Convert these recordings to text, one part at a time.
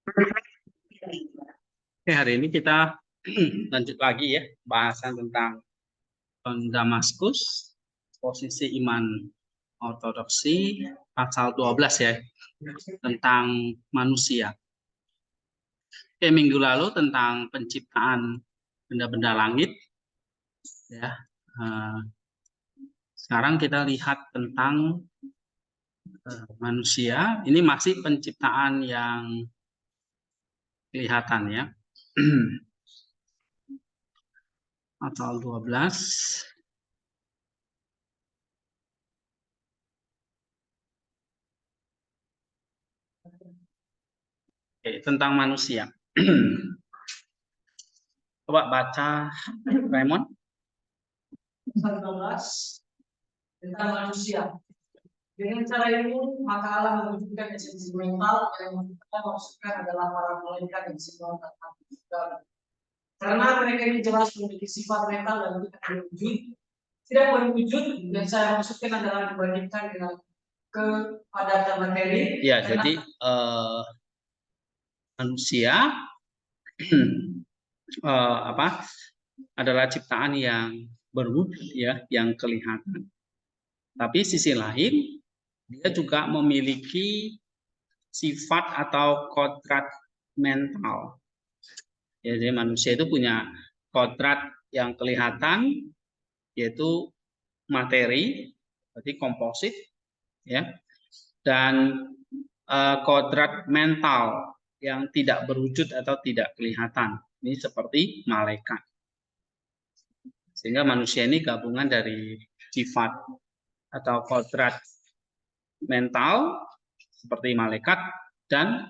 Oke, hari ini kita lanjut lagi ya bahasan tentang Damaskus, posisi iman ortodoksi, pasal 12 ya, tentang manusia. Oke, minggu lalu tentang penciptaan benda-benda langit ya. Sekarang kita lihat tentang manusia. Ini masih penciptaan yang kelihatan ya. Pasal 12. Oke, tentang manusia. Coba baca, Raymond. Pasal 12 tentang manusia. Dengan cara ini, maka Allah menunjukkan esensi mental yang kita maksudkan adalah para malaikat yang semua tentang. Karena mereka ini jelas memiliki sifat mental dan tidak berwujud, dan saya maksudkan adalah dibandingkan dengan kepadatan materi. Ya, jadi manusia adalah ciptaan yang berwujud ya, yang kelihatan. Tapi sisi lain dia juga memiliki sifat atau kodrat mental. Ya, jadi manusia itu punya kodrat yang kelihatan, yaitu materi, berarti komposit, ya, dan kodrat mental yang tidak berwujud atau tidak kelihatan. Ini seperti malaikat. Sehingga manusia ini gabungan dari sifat atau kodrat mental seperti malaikat dan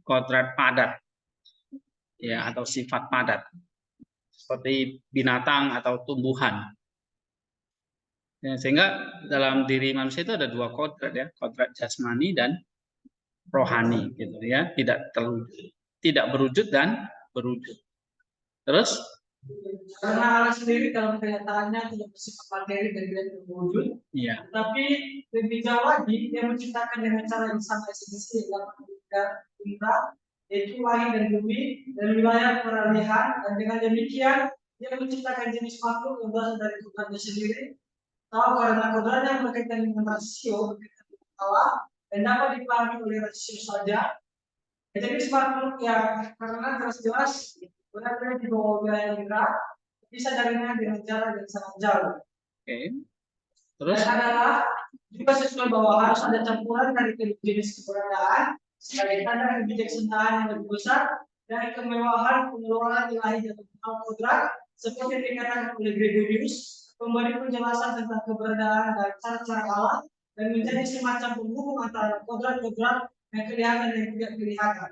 kodrat padat ya, atau sifat padat seperti binatang atau tumbuhan ya, sehingga dalam diri manusia itu ada dua kodrat ya, kodrat jasmani dan rohani gitu ya, tidak berwujud dan berwujud. Terus karena Allah sendiri dalam kenyataannya tidak bersifat materi dan tidak berwujud. Iya. Tapi lebih jauh lagi, dia menciptakan dengan cara yang sangat esensial dalam kita, yaitu langit dan bumi dan wilayah peralihan. Dan dengan demikian, dia menciptakan jenis makhluk yang berasal dari Tuhannya sendiri. Tahu karena kodratnya berkaitan dengan rasio Allah dan dapat dipahami oleh rasio saja. Jadi makhluk yang karena jelas benar-benar di bawah wilayah kita bisa darinya dengan jarak yang sangat jauh. Oke. Terus dan adalah juga sesuai bahwa harus ada campuran dari kedua jenis keberadaan sebagai tanda kebijaksanaan yang lebih besar dan kemewahan pengelolaan ilahi dan kodrat seperti dikatakan oleh Gregorius, memberi penjelasan tentang keberadaan dan cara-cara Allah dan menjadi semacam penghubung antara kodrat-kodrat yang kelihatan dan tidak kelihatan.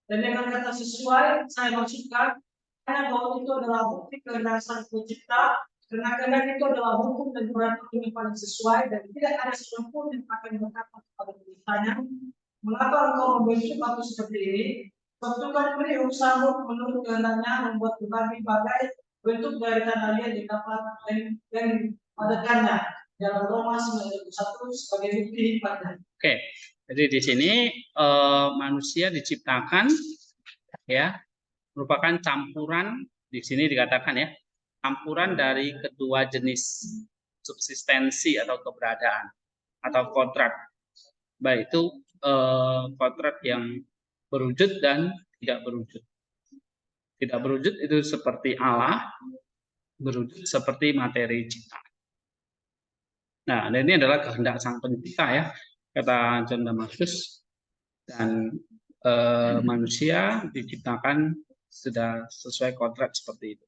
Dan dengan kata sesuai, saya maksudkan karena bahwa itu adalah bukti kehendak Sang Pencipta, karena kehendak itu adalah hukum dan peraturan yang paling sesuai dan tidak ada seorang pun yang akan berkata kepada Penciptanya, mengapa engkau membentuk aku seperti ini? Tentukan beliau sanggup menurut kehendaknya membuat berbagai bentuk dari tanah liat yang dapat dan padatkannya. Dalam Roma 9:1 sebagai bukti hikmatnya. Oke. Jadi di sini manusia diciptakan ya merupakan campuran, di sini dikatakan ya, campuran dari kedua jenis subsistensi atau keberadaan atau kodrat. Baik itu kodrat yang berwujud dan tidak berwujud. Tidak berwujud itu seperti Allah, berwujud seperti materi ciptaan. Nah, ini adalah kehendak Sang Pencipta ya, kata John Damaskus, dan manusia diciptakan sudah sesuai kodrat seperti itu.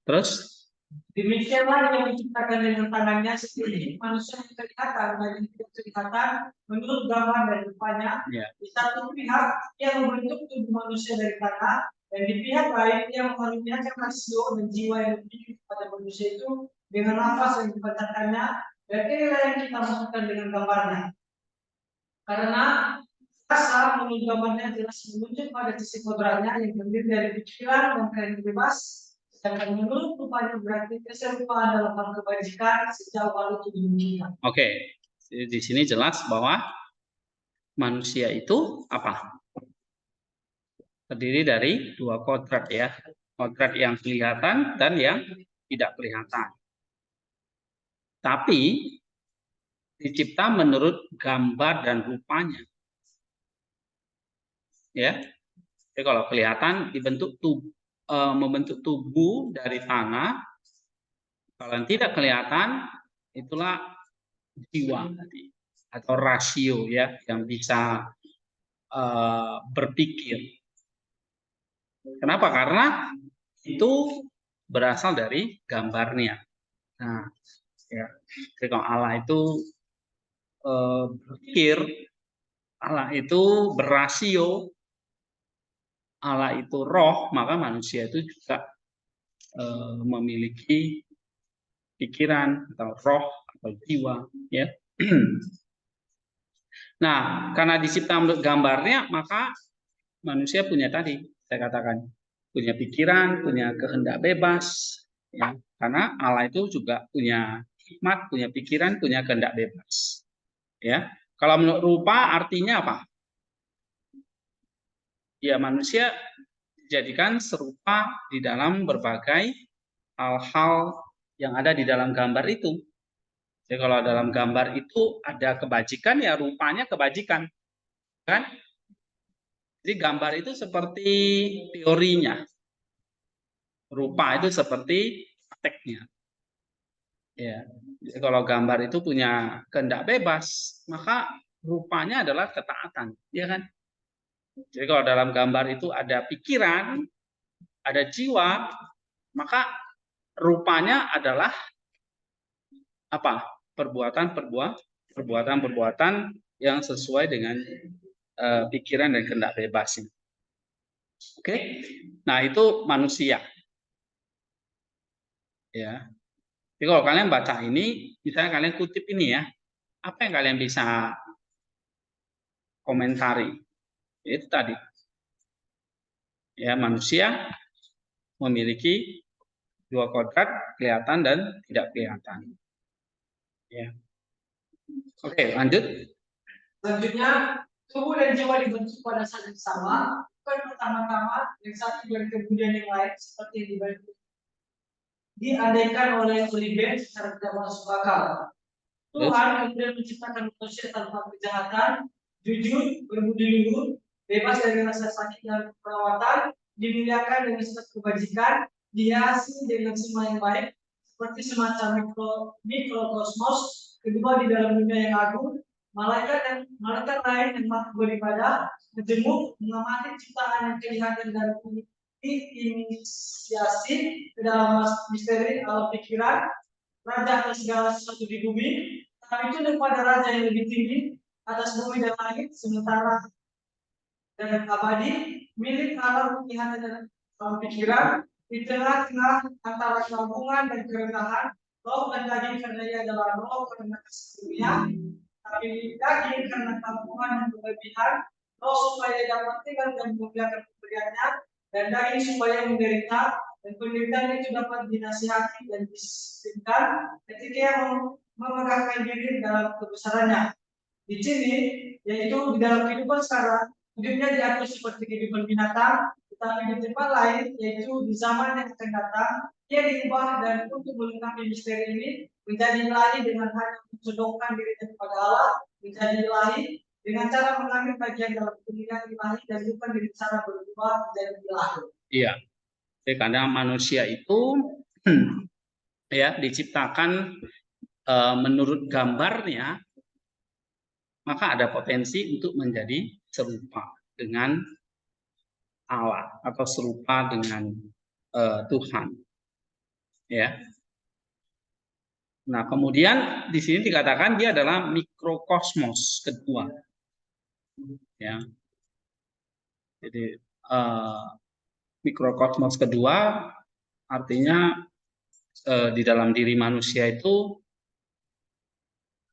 Terus demikianlah yang diciptakan dengan tangannya sendiri, manusia yang kelihatan dan yang tidak kelihatan menurut gambar dan rupanya. Di satu pihak ia membentuk tubuh manusia dari tanah, dan di pihak lain ia mengaruniakan rasio dan jiwa yang lebih kepada manusia itu dengan nafas yang dipancarkannya. Dan inilah yang kita maksudkan dengan gambarnya. Karena rasa menurut gambarnya jelas menunjuk pada sisi kodratnya yang terdiri dari pikiran dan kehendak bebas. Dan menurut rupanya berarti keserupaan dalam hal kebajikan sejauh hal itu dimungkinkan. Oke, di sini jelas bahwa manusia itu apa? terdiri dari dua kodrat ya. Kodrat yang kelihatan dan yang tidak kelihatan. Tapi dicipta menurut gambar dan rupanya. Ya. Jadi kalau kelihatan dibentuk membentuk tubuh dari tanah. Kalau yang tidak kelihatan itulah jiwa tadi atau rasio ya yang bisa berpikir. Kenapa? Karena itu berasal dari gambarnya. Nah, ya, jadi kalau Allah itu berpikir, Allah itu berasio, Allah itu roh, maka manusia itu juga memiliki pikiran atau roh atau jiwa, ya. Nah, karena dicipta menurut gambarnya, maka manusia punya tadi, saya katakan, punya pikiran, punya kehendak bebas, ya. Karena Allah itu juga punya hikmat, punya pikiran, punya kehendak bebas. Ya, kalau menurut rupa artinya apa? Ya, manusia dijadikan serupa di dalam berbagai hal-hal yang ada di dalam gambar itu. Jadi kalau dalam gambar itu ada kebajikan, ya rupanya kebajikan, kan? Jadi gambar itu seperti teorinya, rupa itu seperti prakteknya. Ya, jadi kalau gambar itu punya kehendak bebas, maka rupanya adalah ketaatan, ya kan? Jadi kalau dalam gambar itu ada pikiran, ada jiwa, maka rupanya adalah apa? Perbuatan-perbuatan yang sesuai dengan pikiran dan kehendak bebasnya. Oke, nah itu manusia. Ya, jadi kalau kalian baca ini, misalnya kalian kutip ini ya, apa yang kalian bisa komentari? Itu tadi, ya manusia memiliki dua kodrat, kelihatan dan tidak kelihatan. Ya, oke, lanjut. Selanjutnya, tubuh dan jiwa dibentuk pada saat yang sama, bukan pertama-tama yang satu dan kemudian yang lain seperti yang dibentuk diandaikan oleh Oliver secara tidak masuk akal. Tuhan kemudian menciptakan manusia tanpa kejahatan, jujur, berbudi luhur, bebas dari rasa sakit dan perawatan, dimuliakan dengan sifat kebajikan, dihiasi dengan semua yang baik, seperti semacam mikrokosmos, kedua di dalam dunia yang agung, malaikat lain yang mampu beribadah, menjenguk, mengamati ciptaan yang kelihatan dan diinisiasi ke dalam misteri alam pikiran, raja atas segala sesuatu di bumi, tapi itu kepada raja yang lebih tinggi atas bumi dan langit, sementara dan abadi milik Allah kelihatan dan alam pikiran di tengah-tengah antara keagungan dan kerendahan, roh dan daging karena ia adalah roh karena dunia, tapi daging karena keagungan dan kelebihan, roh supaya dapat tinggal dan memuliakan pemberiannya, dan daging supaya menderita, dan penderitaan itu dapat dinasihati dan disiplinkan ketika ia memegahkan diri dalam kebesarannya. Di sini, yaitu di dalam kehidupan sekarang, hidupnya diatur seperti kehidupan binatang, tetapi di tempat lain, yaitu di zaman yang akan datang, ia diubah dan untuk melengkapi misteri ini, menjadi ilahi dengan hanya mensodokkan dirinya kepada Allah, menjadi ilahi dengan cara mengambil bagian dalam kemuliaan ilahi dan bukan dengan cara berubah menjadi ilahi. Iya, jadi karena manusia itu ya diciptakan menurut gambarnya, maka ada potensi untuk menjadi serupa dengan Allah atau serupa dengan Tuhan. Ya. Nah, kemudian di sini dikatakan dia adalah mikrokosmos kedua. Ya. Jadi mikrokosmos kedua artinya di dalam diri manusia itu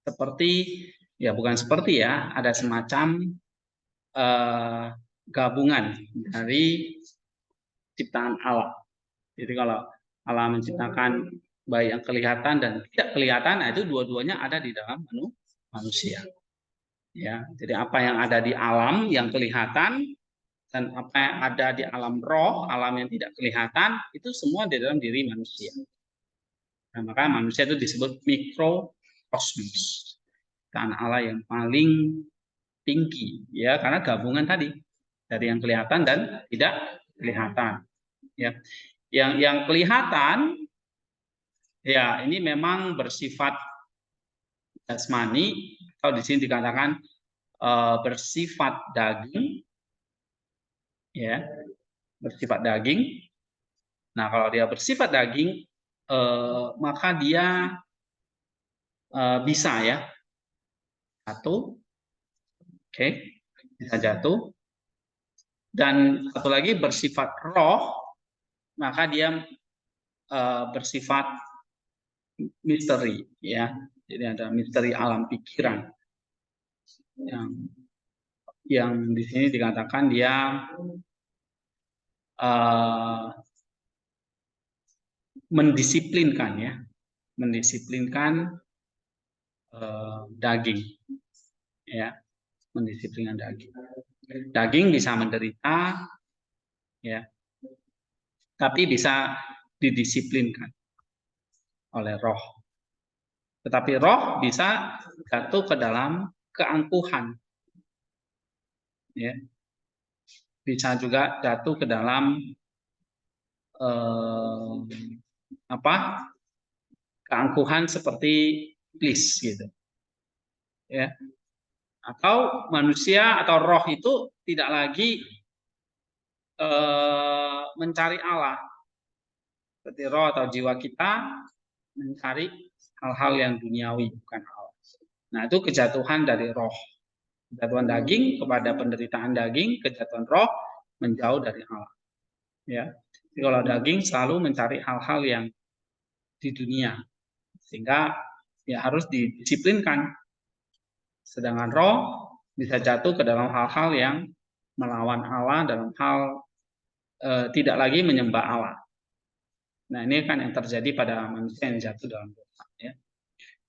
seperti ya bukan seperti ya, ada semacam gabungan dari ciptaan Allah. Jadi kalau Allah menciptakan baik yang kelihatan dan tidak kelihatan, nah itu dua-duanya ada di dalam manusia. Ya, jadi apa yang ada di alam yang kelihatan dan apa yang ada di alam roh, alam yang tidak kelihatan, itu semua di dalam diri manusia. Nah, maka manusia itu disebut mikrokosmos, tanah Allah yang paling tinggi, ya, karena gabungan tadi dari yang kelihatan dan tidak kelihatan. Ya, yang kelihatan, ya ini memang bersifat jasmani, atau di sini dikatakan bersifat daging, ya, bersifat daging. Nah, kalau dia bersifat daging, maka dia bisa ya jatuh, oke, bisa jatuh. Dan satu lagi bersifat roh, maka dia bersifat misteri, ya. Jadi ada misteri alam pikiran yang di sini dikatakan dia mendisiplinkan, ya, mendisiplinkan daging, ya, mendisiplinkan daging. Daging bisa menderita, ya, tapi bisa didisiplinkan oleh roh. Tetapi roh bisa jatuh ke dalam keangkuhan, ya, bisa juga jatuh ke dalam keangkuhan seperti iblis, gitu, ya. Atau manusia atau roh itu tidak lagi mencari Allah, seperti roh atau jiwa kita mencari hal-hal yang duniawi, bukan Allah. Nah, itu kejatuhan dari roh, kejatuhan daging kepada penderitaan daging, kejatuhan roh menjauh dari Allah, ya. Jadi kalau daging selalu mencari hal-hal yang di dunia, sehingga ya harus didisiplinkan. Sedangkan roh bisa jatuh ke dalam hal-hal yang melawan Allah, dalam hal tidak lagi menyembah Allah. Nah, ini kan yang terjadi pada manusia yang jatuh dalam dosa, ya.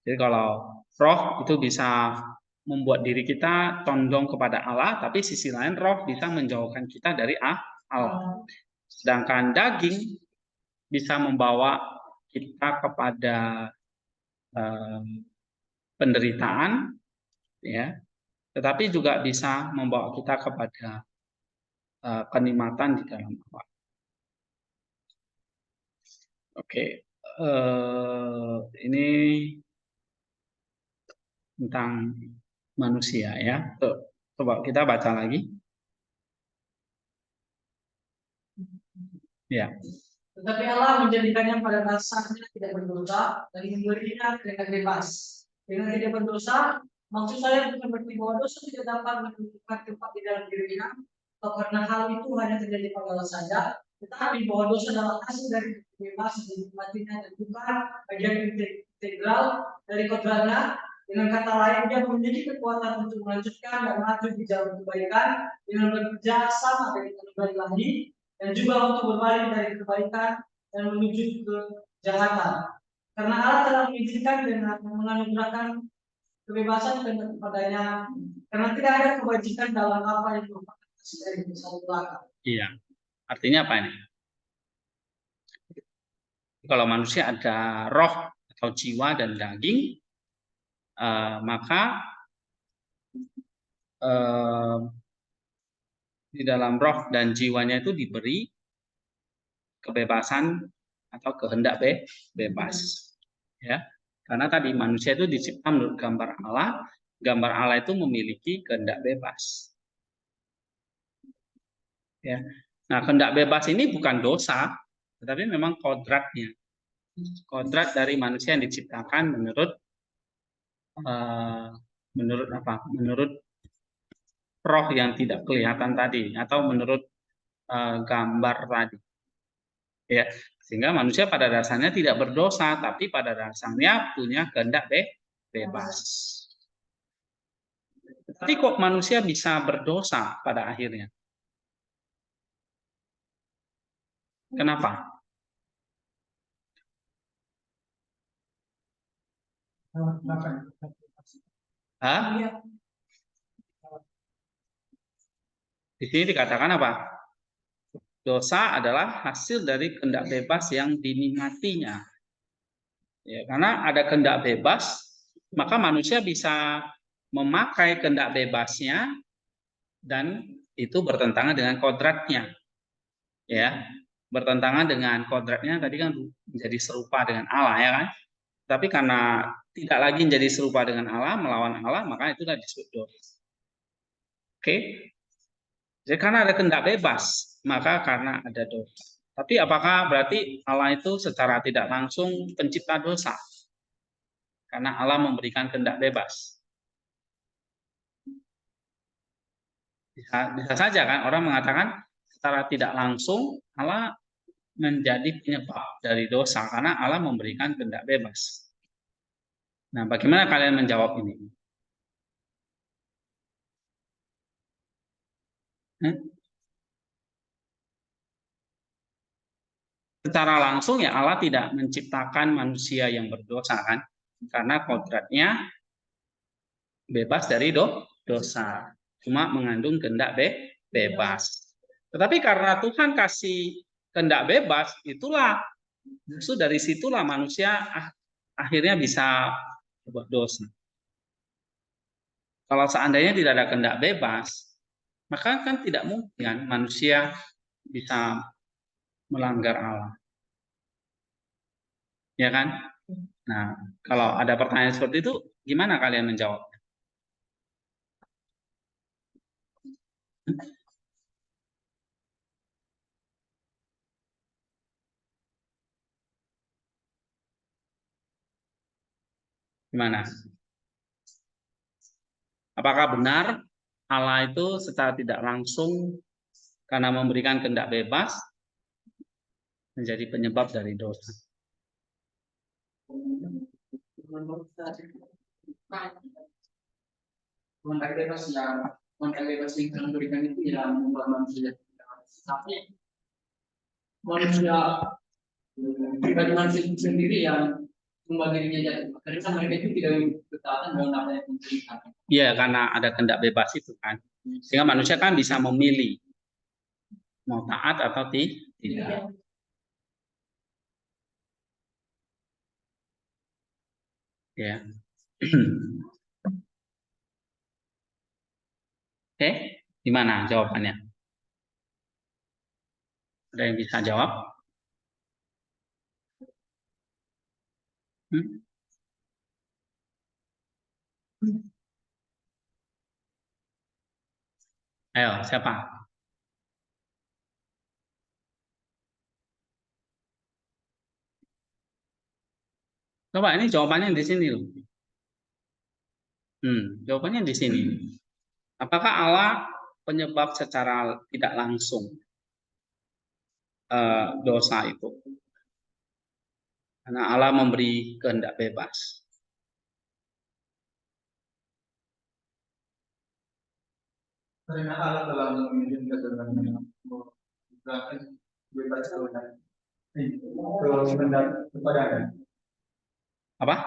Jadi kalau roh itu bisa membuat diri kita condong kepada Allah, tapi sisi lain roh bisa menjauhkan kita dari Allah. Sedangkan daging bisa membawa kita kepada penderitaan, ya, tetapi juga bisa membawa kita kepada kenikmatan di dalam Allah. Oke, ini tentang manusia, ya. Coba kita baca lagi. Ya. Tetapi Allah menjadikannya pada dasarnya tidak berdosa dan memberinya dengan bebas. Dengan tidak berdosa, maksud saya bukan berarti bahwa dosa tidak dapat menentukan tempat di dalam dirinya, atau karena hal itu hanya terjadi pada Allah saja, tetapi bahwa dosa adalah hasil dari kebebasan dan kematian dan bukan bagian integral dari kodratnya. Dengan kata lain, dia memiliki kekuatan untuk melanjutkan dan maju di jalan kebaikan dengan bekerja sama dengan kembali lagi, dan juga untuk berbalik dari kebaikan dan menuju ke kejahatan. Karena Allah telah mengizinkan dengan menganugerahkan kebebasan kepadanya, karena tidak ada kewajiban dalam apa yang merupakan hasil dari dosa belaka. Iya, artinya apa ini? Kalau manusia ada roh atau jiwa dan daging, maka di dalam roh dan jiwanya itu diberi kebebasan atau kehendak bebas, ya. Karena tadi manusia itu dicipta menurut gambar Allah itu memiliki kehendak bebas, ya. Nah, kehendak bebas ini bukan dosa, tetapi memang kodratnya, kodrat dari manusia yang diciptakan menurut menurut roh yang tidak kelihatan tadi, atau menurut gambar tadi, ya. Sehingga manusia pada dasarnya tidak berdosa, tapi pada dasarnya punya kehendak bebas. Tapi kok manusia bisa berdosa pada akhirnya? Kenapa? Hah? Di sini dikatakan apa? Dosa adalah hasil dari kehendak bebas yang dinikmatinya. Ya, karena ada kehendak bebas, maka manusia bisa memakai kehendak bebasnya dan itu bertentangan dengan kodratnya. Ya, bertentangan dengan kodratnya tadi kan menjadi serupa dengan Allah ya kan. Tapi karena tidak lagi menjadi serupa dengan Allah, melawan Allah, maka itulah disebut dosa. Oke. Jadi karena ada kehendak bebas, maka karena ada dosa. Tapi apakah berarti Allah itu secara tidak langsung pencipta dosa? Karena Allah memberikan kehendak bebas. Bisa saja kan orang mengatakan secara tidak langsung Allah menjadi penyebab dari dosa karena Allah memberikan kehendak bebas. Nah, bagaimana kalian menjawab ini? Secara langsung ya Allah tidak menciptakan manusia yang berdosa kan, karena kodratnya bebas dari dosa, cuma mengandung kehendak bebas. Tetapi karena Tuhan kasih kehendak bebas, itulah justru dari situlah manusia akhirnya bisa berbuat dosa. Kalau seandainya tidak ada kehendak bebas, maka kan tidak mungkin manusia bisa melanggar Allah. Ya kan? Nah, kalau ada pertanyaan seperti itu, gimana kalian menjawab? Gimana? Apakah benar Allah itu secara tidak langsung karena memberikan kehendak bebas menjadi penyebab dari dosa? Kontak bebas yang memberikan itu yang membuat manusia. Tapi manusia pribadi manusia sendiri yang membuat dirinya jatuh. Karena mereka itu tidak bertahan dengan apa yang diberikan. Iya, karena ada kehendak bebas itu kan. Sehingga manusia kan bisa memilih mau taat atau tidak. Ya. Oke, gimana jawabannya? Ada yang bisa jawab? Ayo, siapa? Coba ini jawabannya di sini loh. Jawabannya di sini. Apakah Allah penyebab secara tidak langsung dosa itu? Karena Allah memberi kehendak bebas. Karena Allah telah mengizinkan dengan bebas kepada Apa?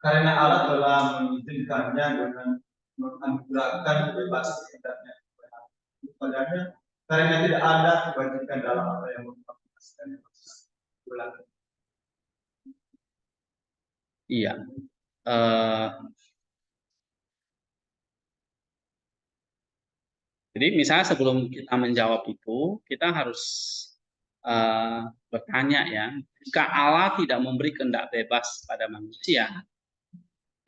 Karena Allah telah mengizinkannya dengan menganugerahkan kebebasan kehendaknya kepadanya, karena tidak ada kebajikan dalam apa yang merupakan bulan. Iya. Jadi misalnya sebelum kita menjawab itu, kita harus bertanya ya, jika Allah tidak memberi kehendak bebas pada manusia,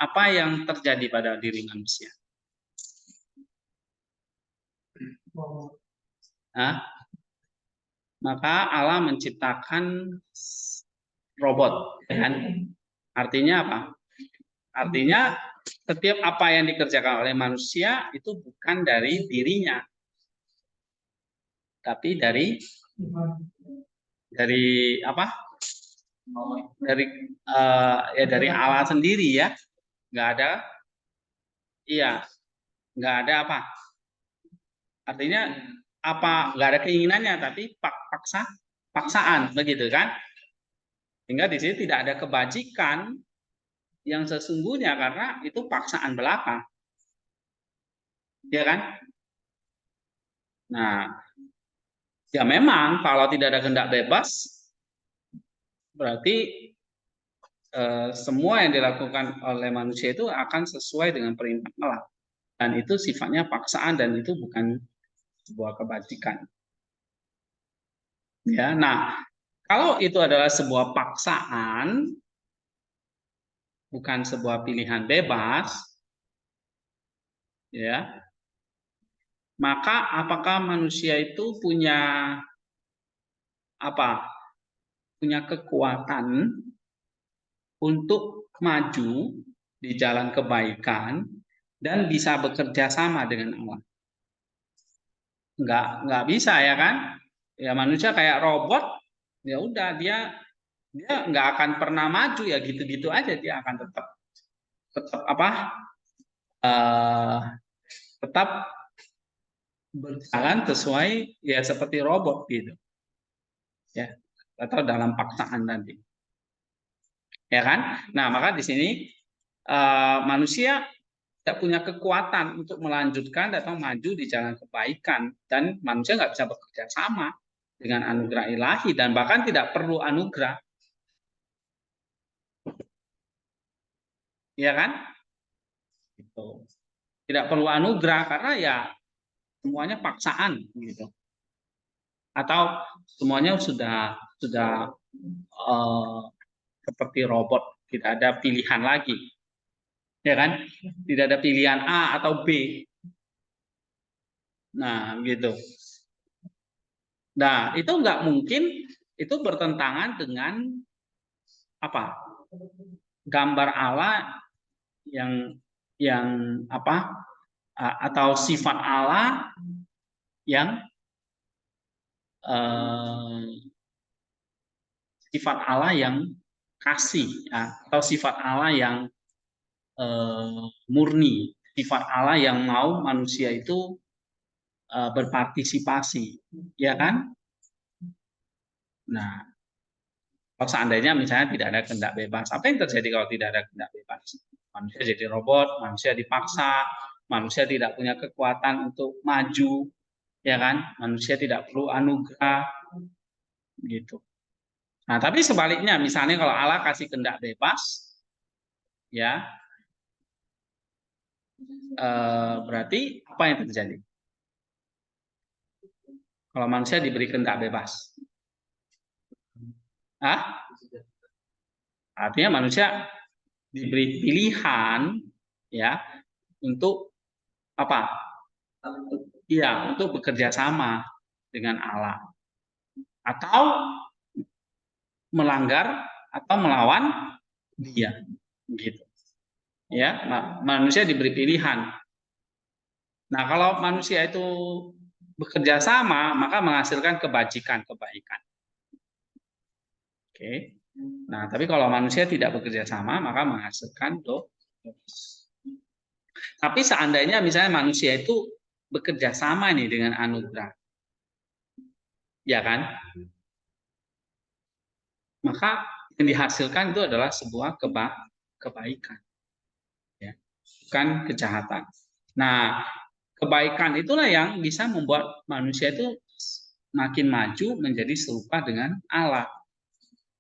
apa yang terjadi pada diri manusia? Maka Allah menciptakan robot, kan? Artinya apa? Artinya setiap apa yang dikerjakan oleh manusia itu bukan dari dirinya, tapi dari apa? Dari Allah sendiri ya. Nggak ada, iya, nggak ada apa? Artinya apa? Nggak ada keinginannya, tapi paksaan, begitu kan? Sehingga di sini tidak ada kebajikan yang sesungguhnya karena itu paksaan belaka. Ya kan? Nah, ya memang kalau tidak ada kehendak bebas, berarti semua yang dilakukan oleh manusia itu akan sesuai dengan perintah Allah. Dan itu sifatnya paksaan dan itu bukan sebuah kebajikan. Ya, nah kalau itu adalah sebuah paksaan, bukan sebuah pilihan bebas, ya, maka apakah manusia itu punya apa? Punya kekuatan untuk maju di jalan kebaikan dan bisa bekerja sama dengan Allah? Nggak bisa ya kan? Ya manusia kayak robot, ya udah dia nggak akan pernah maju ya gitu-gitu aja, dia akan tetap apa tetap berjalan sesuai ya seperti robot gitu ya, atau dalam paksaan nanti ya kan. Nah maka di sini manusia tidak punya kekuatan untuk melanjutkan atau maju di jalan kebaikan, dan manusia nggak bisa bekerja sama dengan anugerah ilahi dan bahkan tidak perlu anugerah, ya kan? Gitu. Tidak perlu anugerah karena ya semuanya paksaan gitu. Atau semuanya sudah seperti robot, tidak ada pilihan lagi. Ya kan? Tidak ada pilihan A atau B. Nah, gitu. Nah, itu nggak mungkin, itu bertentangan dengan apa? Gambar Allah yang apa? Atau sifat Allah yang sifat Allah yang kasih ya, atau sifat Allah yang murni, sifat Allah yang mau manusia itu berpartisipasi, ya kan? Nah, kalau seandainya misalnya tidak ada kehendak bebas, apa yang terjadi kalau tidak ada kehendak bebas? Manusia jadi robot, manusia dipaksa, manusia tidak punya kekuatan untuk maju, ya kan? Manusia tidak perlu anugerah, gitu. Nah, tapi sebaliknya, misalnya kalau Allah kasih kehendak bebas, ya, berarti apa yang terjadi? Kalau manusia diberi kehendak bebas, artinya manusia diberi pilihan, ya, untuk apa? Iya, untuk bekerja sama dengan Allah atau melanggar atau melawan Dia, gitu. Ya, manusia diberi pilihan. Nah, kalau manusia itu bekerja sama, maka menghasilkan kebajikan, kebaikan. Oke. Nah, tapi kalau manusia tidak bekerja sama, maka menghasilkan dosa. Tapi seandainya misalnya manusia itu bekerja sama nih dengan anugerah, ya kan? Maka yang dihasilkan itu adalah sebuah kebaikan, ya, bukan kejahatan. Nah, kebaikan itulah yang bisa membuat manusia itu makin maju menjadi serupa dengan Allah,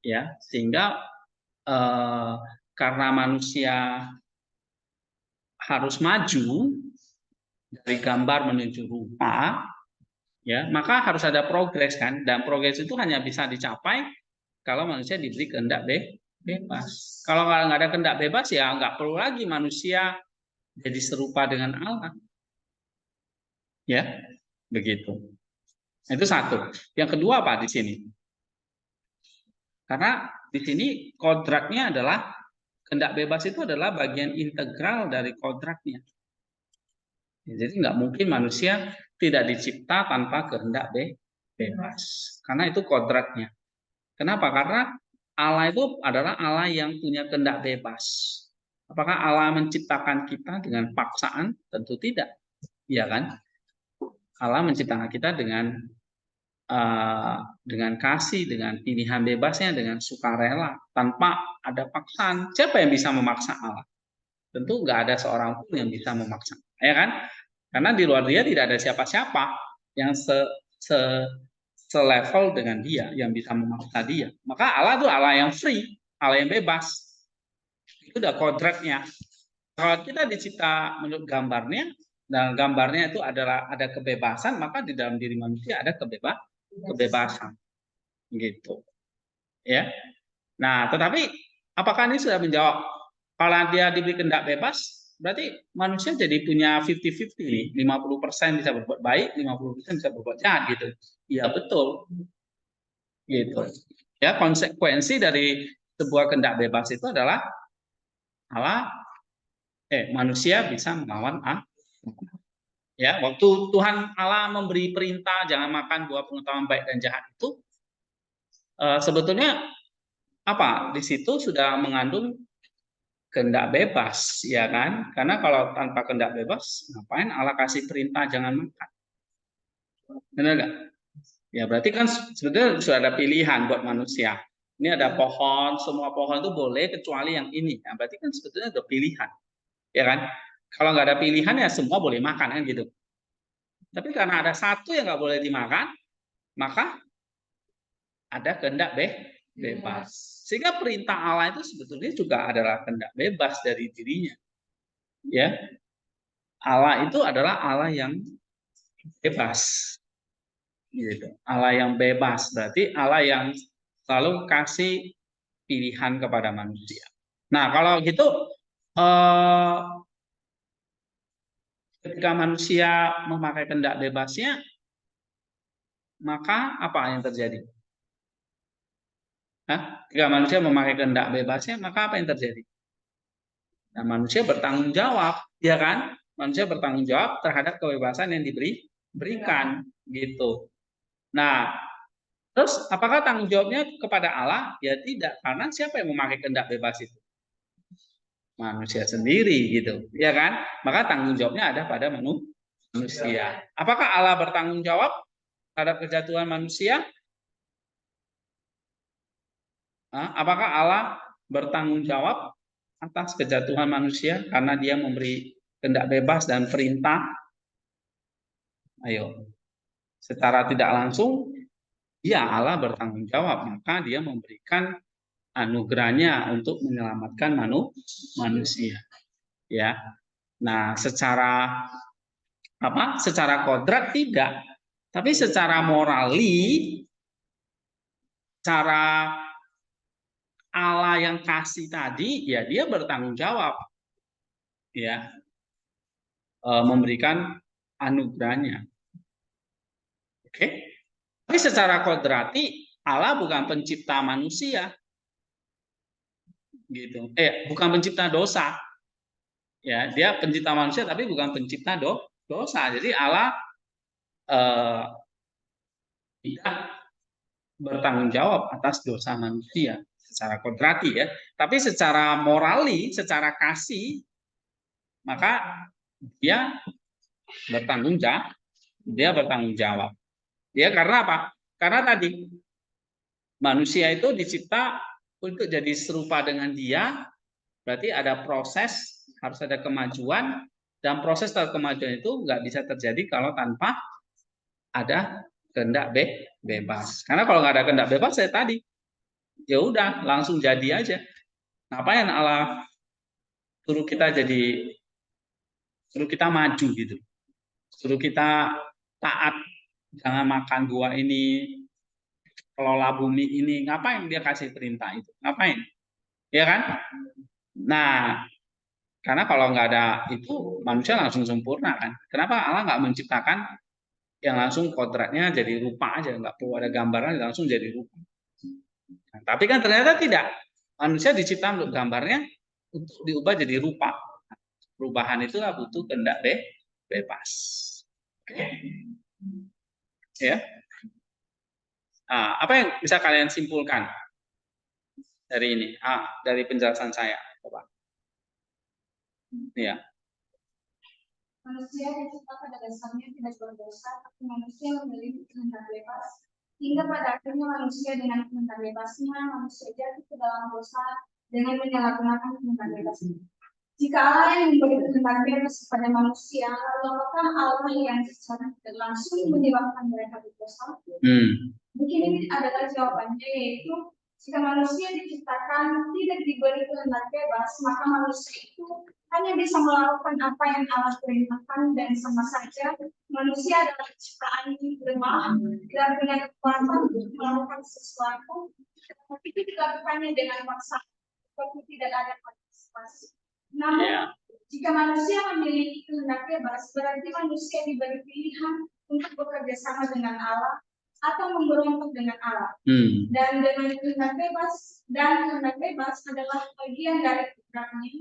ya, sehingga karena manusia harus maju dari gambar menuju rupa, ya, maka harus ada progres kan, dan progres itu hanya bisa dicapai kalau manusia diberi kehendak bebas. Kalau nggak ada kehendak bebas ya nggak perlu lagi manusia jadi serupa dengan Allah, ya, begitu. Itu satu. Yang kedua apa di sini? Karena di sini kodratnya adalah kehendak bebas itu adalah bagian integral dari kodratnya. Jadi nggak mungkin manusia tidak dicipta tanpa kehendak bebas. Karena itu kodratnya. Kenapa? Karena Allah itu adalah Allah yang punya kehendak bebas. Apakah Allah menciptakan kita dengan paksaan? Tentu tidak. Iya kan? Allah menciptakan kita dengan kasih, dengan pilihan bebasnya, dengan sukarela, tanpa ada paksaan. Siapa yang bisa memaksa Allah? Tentu nggak ada seorang pun yang bisa memaksa, ya kan? Karena di luar Dia tidak ada siapa-siapa. yang selevel dengan dia, yang bisa memaksa dia. Maka Allah itu Allah yang free, Allah yang bebas. Itu udah kodratnya. Kalau kita dicipta menurut gambarnya, dan gambarnya itu adalah ada kebebasan, maka di dalam diri manusia ada kebebasan, gitu. Ya. Nah, tetapi apakah ini sudah menjawab? Kalau dia diberi kehendak bebas, berarti manusia jadi punya 50-50 nih, 50% bisa berbuat baik, 50% bisa berbuat jahat gitu. Iya betul, gitu. Ya, konsekuensi dari sebuah kehendak bebas itu adalah manusia bisa melawan Allah. Ya, waktu Tuhan Allah memberi perintah jangan makan buah pengetahuan baik dan jahat itu, sebetulnya apa? Di situ sudah mengandung kehendak bebas, ya kan? Karena kalau tanpa kehendak bebas, ngapain Allah kasih perintah jangan makan? Benar nggak? Ya berarti kan sebetulnya sudah ada pilihan buat manusia. Ini ada pohon, semua pohon itu boleh kecuali yang ini. Nah, berarti kan sebetulnya ada pilihan, ya kan? Kalau nggak ada pilihan ya semua boleh makan kan gitu. Tapi karena ada satu yang nggak boleh dimakan, maka ada kehendak bebas. Sehingga perintah Allah itu sebetulnya juga adalah kehendak bebas dari dirinya. Ya, Allah itu adalah Allah yang bebas. Gitu. Allah yang bebas berarti Allah yang selalu kasih pilihan kepada manusia. Nah, kalau gitu ketika manusia memakai kehendak bebasnya, maka apa yang terjadi? Ketika manusia memakai kehendak bebasnya, maka apa yang terjadi? Nah, manusia bertanggung jawab, ya kan? Manusia bertanggung jawab terhadap kebebasan yang diberikan, gitu. Nah, terus apakah tanggung jawabnya kepada Allah? Ya tidak, karena siapa yang memakai kehendak bebas itu? Manusia sendiri, gitu, ya kan? Maka tanggung jawabnya ada pada manusia. Apakah Allah bertanggung jawab terhadap kejatuhan manusia? Apakah Allah bertanggung jawab atas kejatuhan manusia karena dia memberi kehendak bebas dan perintah? Ayo, secara tidak langsung, ya Allah bertanggung jawab, maka dia memberikan anugerahnya untuk menyelamatkan manusia. Ya, nah secara apa? Secara kodrat tidak, tapi secara morali, cara Allah yang kasih tadi, ya dia bertanggung jawab, ya, memberikan anugerahnya. Oke, tapi secara kodrati Allah bukan pencipta manusia, gitu. Bukan pencipta dosa, ya. Dia pencipta manusia, tapi bukan pencipta dosa. Jadi Allah tidak bertanggung jawab atas dosa manusia secara kodrati, ya. Tapi secara morali, secara kasih, maka dia bertanggung jawab. Dia bertanggung jawab. Ya karena apa? Karena tadi manusia itu dicipta untuk jadi serupa dengan dia, berarti ada proses, harus ada kemajuan, dan proses kemajuan itu nggak bisa terjadi kalau tanpa ada kehendak bebas. Karena kalau nggak ada kehendak bebas, saya tadi, ya udah langsung jadi aja. Ngapain Allah suruh kita maju gitu, suruh kita taat, jangan makan buah ini, kelola bumi ini, ngapain dia kasih perintah itu? Ngapain? Ya kan? Nah, karena kalau nggak ada itu manusia langsung sempurna kan? Kenapa Allah nggak menciptakan yang langsung kodratnya jadi rupa aja, nggak perlu ada gambaran langsung jadi rupa? Nah, tapi kan ternyata tidak. Manusia diciptakan untuk gambarnya untuk diubah jadi rupa. Perubahan itulah butuh kehendak bebas. Oke. Ya. Nah, apa yang bisa kalian simpulkan dari ini? Dari penjelasan saya, Bapak. Ya. Manusia dicipta pada dasarnya tidak berdosa, tapi manusia memiliki kehendak bebas. Hingga pada akhirnya manusia dengan kehendak bebasnya, manusia jatuh ke dalam dosa dengan menyalahgunakan kehendak bebasnya. Jika Allah yang memberi kehendak bebas kepada manusia, lalu apakah Allah yang secara tidak langsung menyebabkan mereka berdosa? Mungkin ini adalah jawabannya, yaitu jika manusia diciptakan tidak diberi kehendak bebas, maka manusia itu hanya bisa melakukan apa yang Allah perintahkan, dan sama saja manusia adalah ciptaan yang lemah, tidak punya kekuatan untuk melakukan sesuatu, tapi itu dilakukannya dengan paksa, seperti tidak ada partisipasi. Namun, jika manusia memiliki kehendak bebas, berarti manusia diberi pilihan untuk bekerja sama dengan Allah atau memberontak dengan Allah. Dan dengan kehendak bebas adalah bagian dari kodratnya,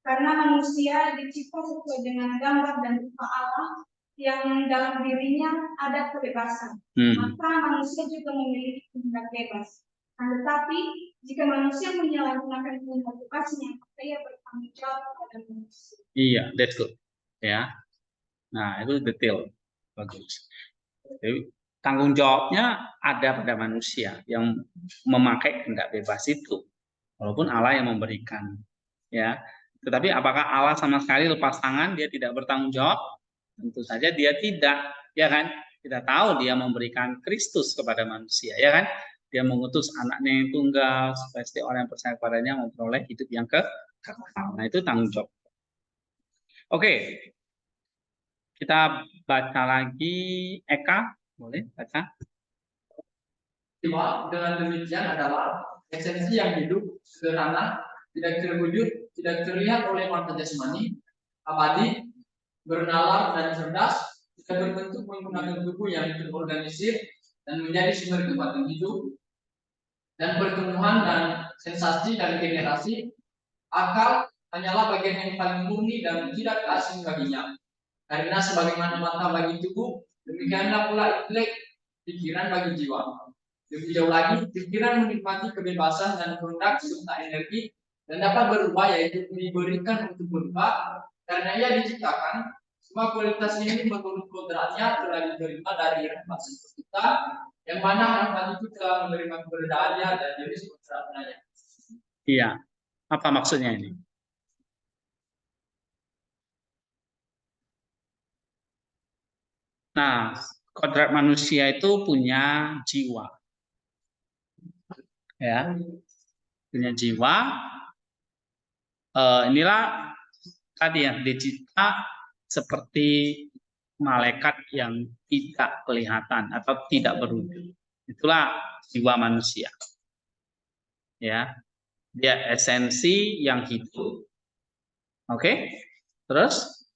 karena manusia dicipta sesuai dengan gambar dan rupa Allah yang dalam dirinya ada kebebasan. Maka manusia juga memiliki kehendak bebas. Tetapi jika manusia menyalahgunakan kehendak bebasnya, maka ia bertanggung jawab kepada manusia. Iya, that's good. Ya. Nah, itu detail. Bagus. Jadi, tanggung jawabnya ada pada manusia yang memakai kehendak bebas itu. Walaupun Allah yang memberikan. Ya. Tetapi apakah Allah sama sekali lepas tangan, dia tidak bertanggung jawab? Tentu saja dia tidak, ya kan? Kita tahu dia memberikan Kristus kepada manusia, ya kan? Dia mengutus anaknya yang tunggal supaya setiap orang yang percaya kepadanya memperoleh hidup yang kekal. Nah, itu tanggung jawab. Oke. Kita baca lagi Eka, boleh baca? Cuma dengan demikian adalah esensi yang hidup, sederhana, tidak terwujud, tidak terlihat oleh mata jasmani, abadi, bernalar dan cerdas, tidak berbentuk menggunakan tubuh yang terorganisir dan menjadi sumber kekuatan hidup, dan pertumbuhan dan sensasi dan generasi. Akal hanyalah bagian yang paling murni dan tidak asing baginya. Karena sebagaimana mata bagi tubuh, demikianlah pula intelek, pikiran bagi jiwa. Lebih jauh lagi, pikiran menikmati kebebasan dan kehendak serta energi, dan dapat berubah, yaitu diberikan untuk berubah. Karena ia diciptakan, semua kualitas ini menurut kodratnya telah diterima dari rahmat kita, yang mana rahmat itu telah menerima keberadaannya dan jadi sebenarnya. Iya, apa maksudnya ini? Nah, kodrat manusia itu punya jiwa. Ya, punya jiwa. Inilah tadi yang dicipta seperti malaikat yang tidak kelihatan atau tidak berwujud. Itulah jiwa manusia. Ya, dia esensi yang hidup. Oke, terus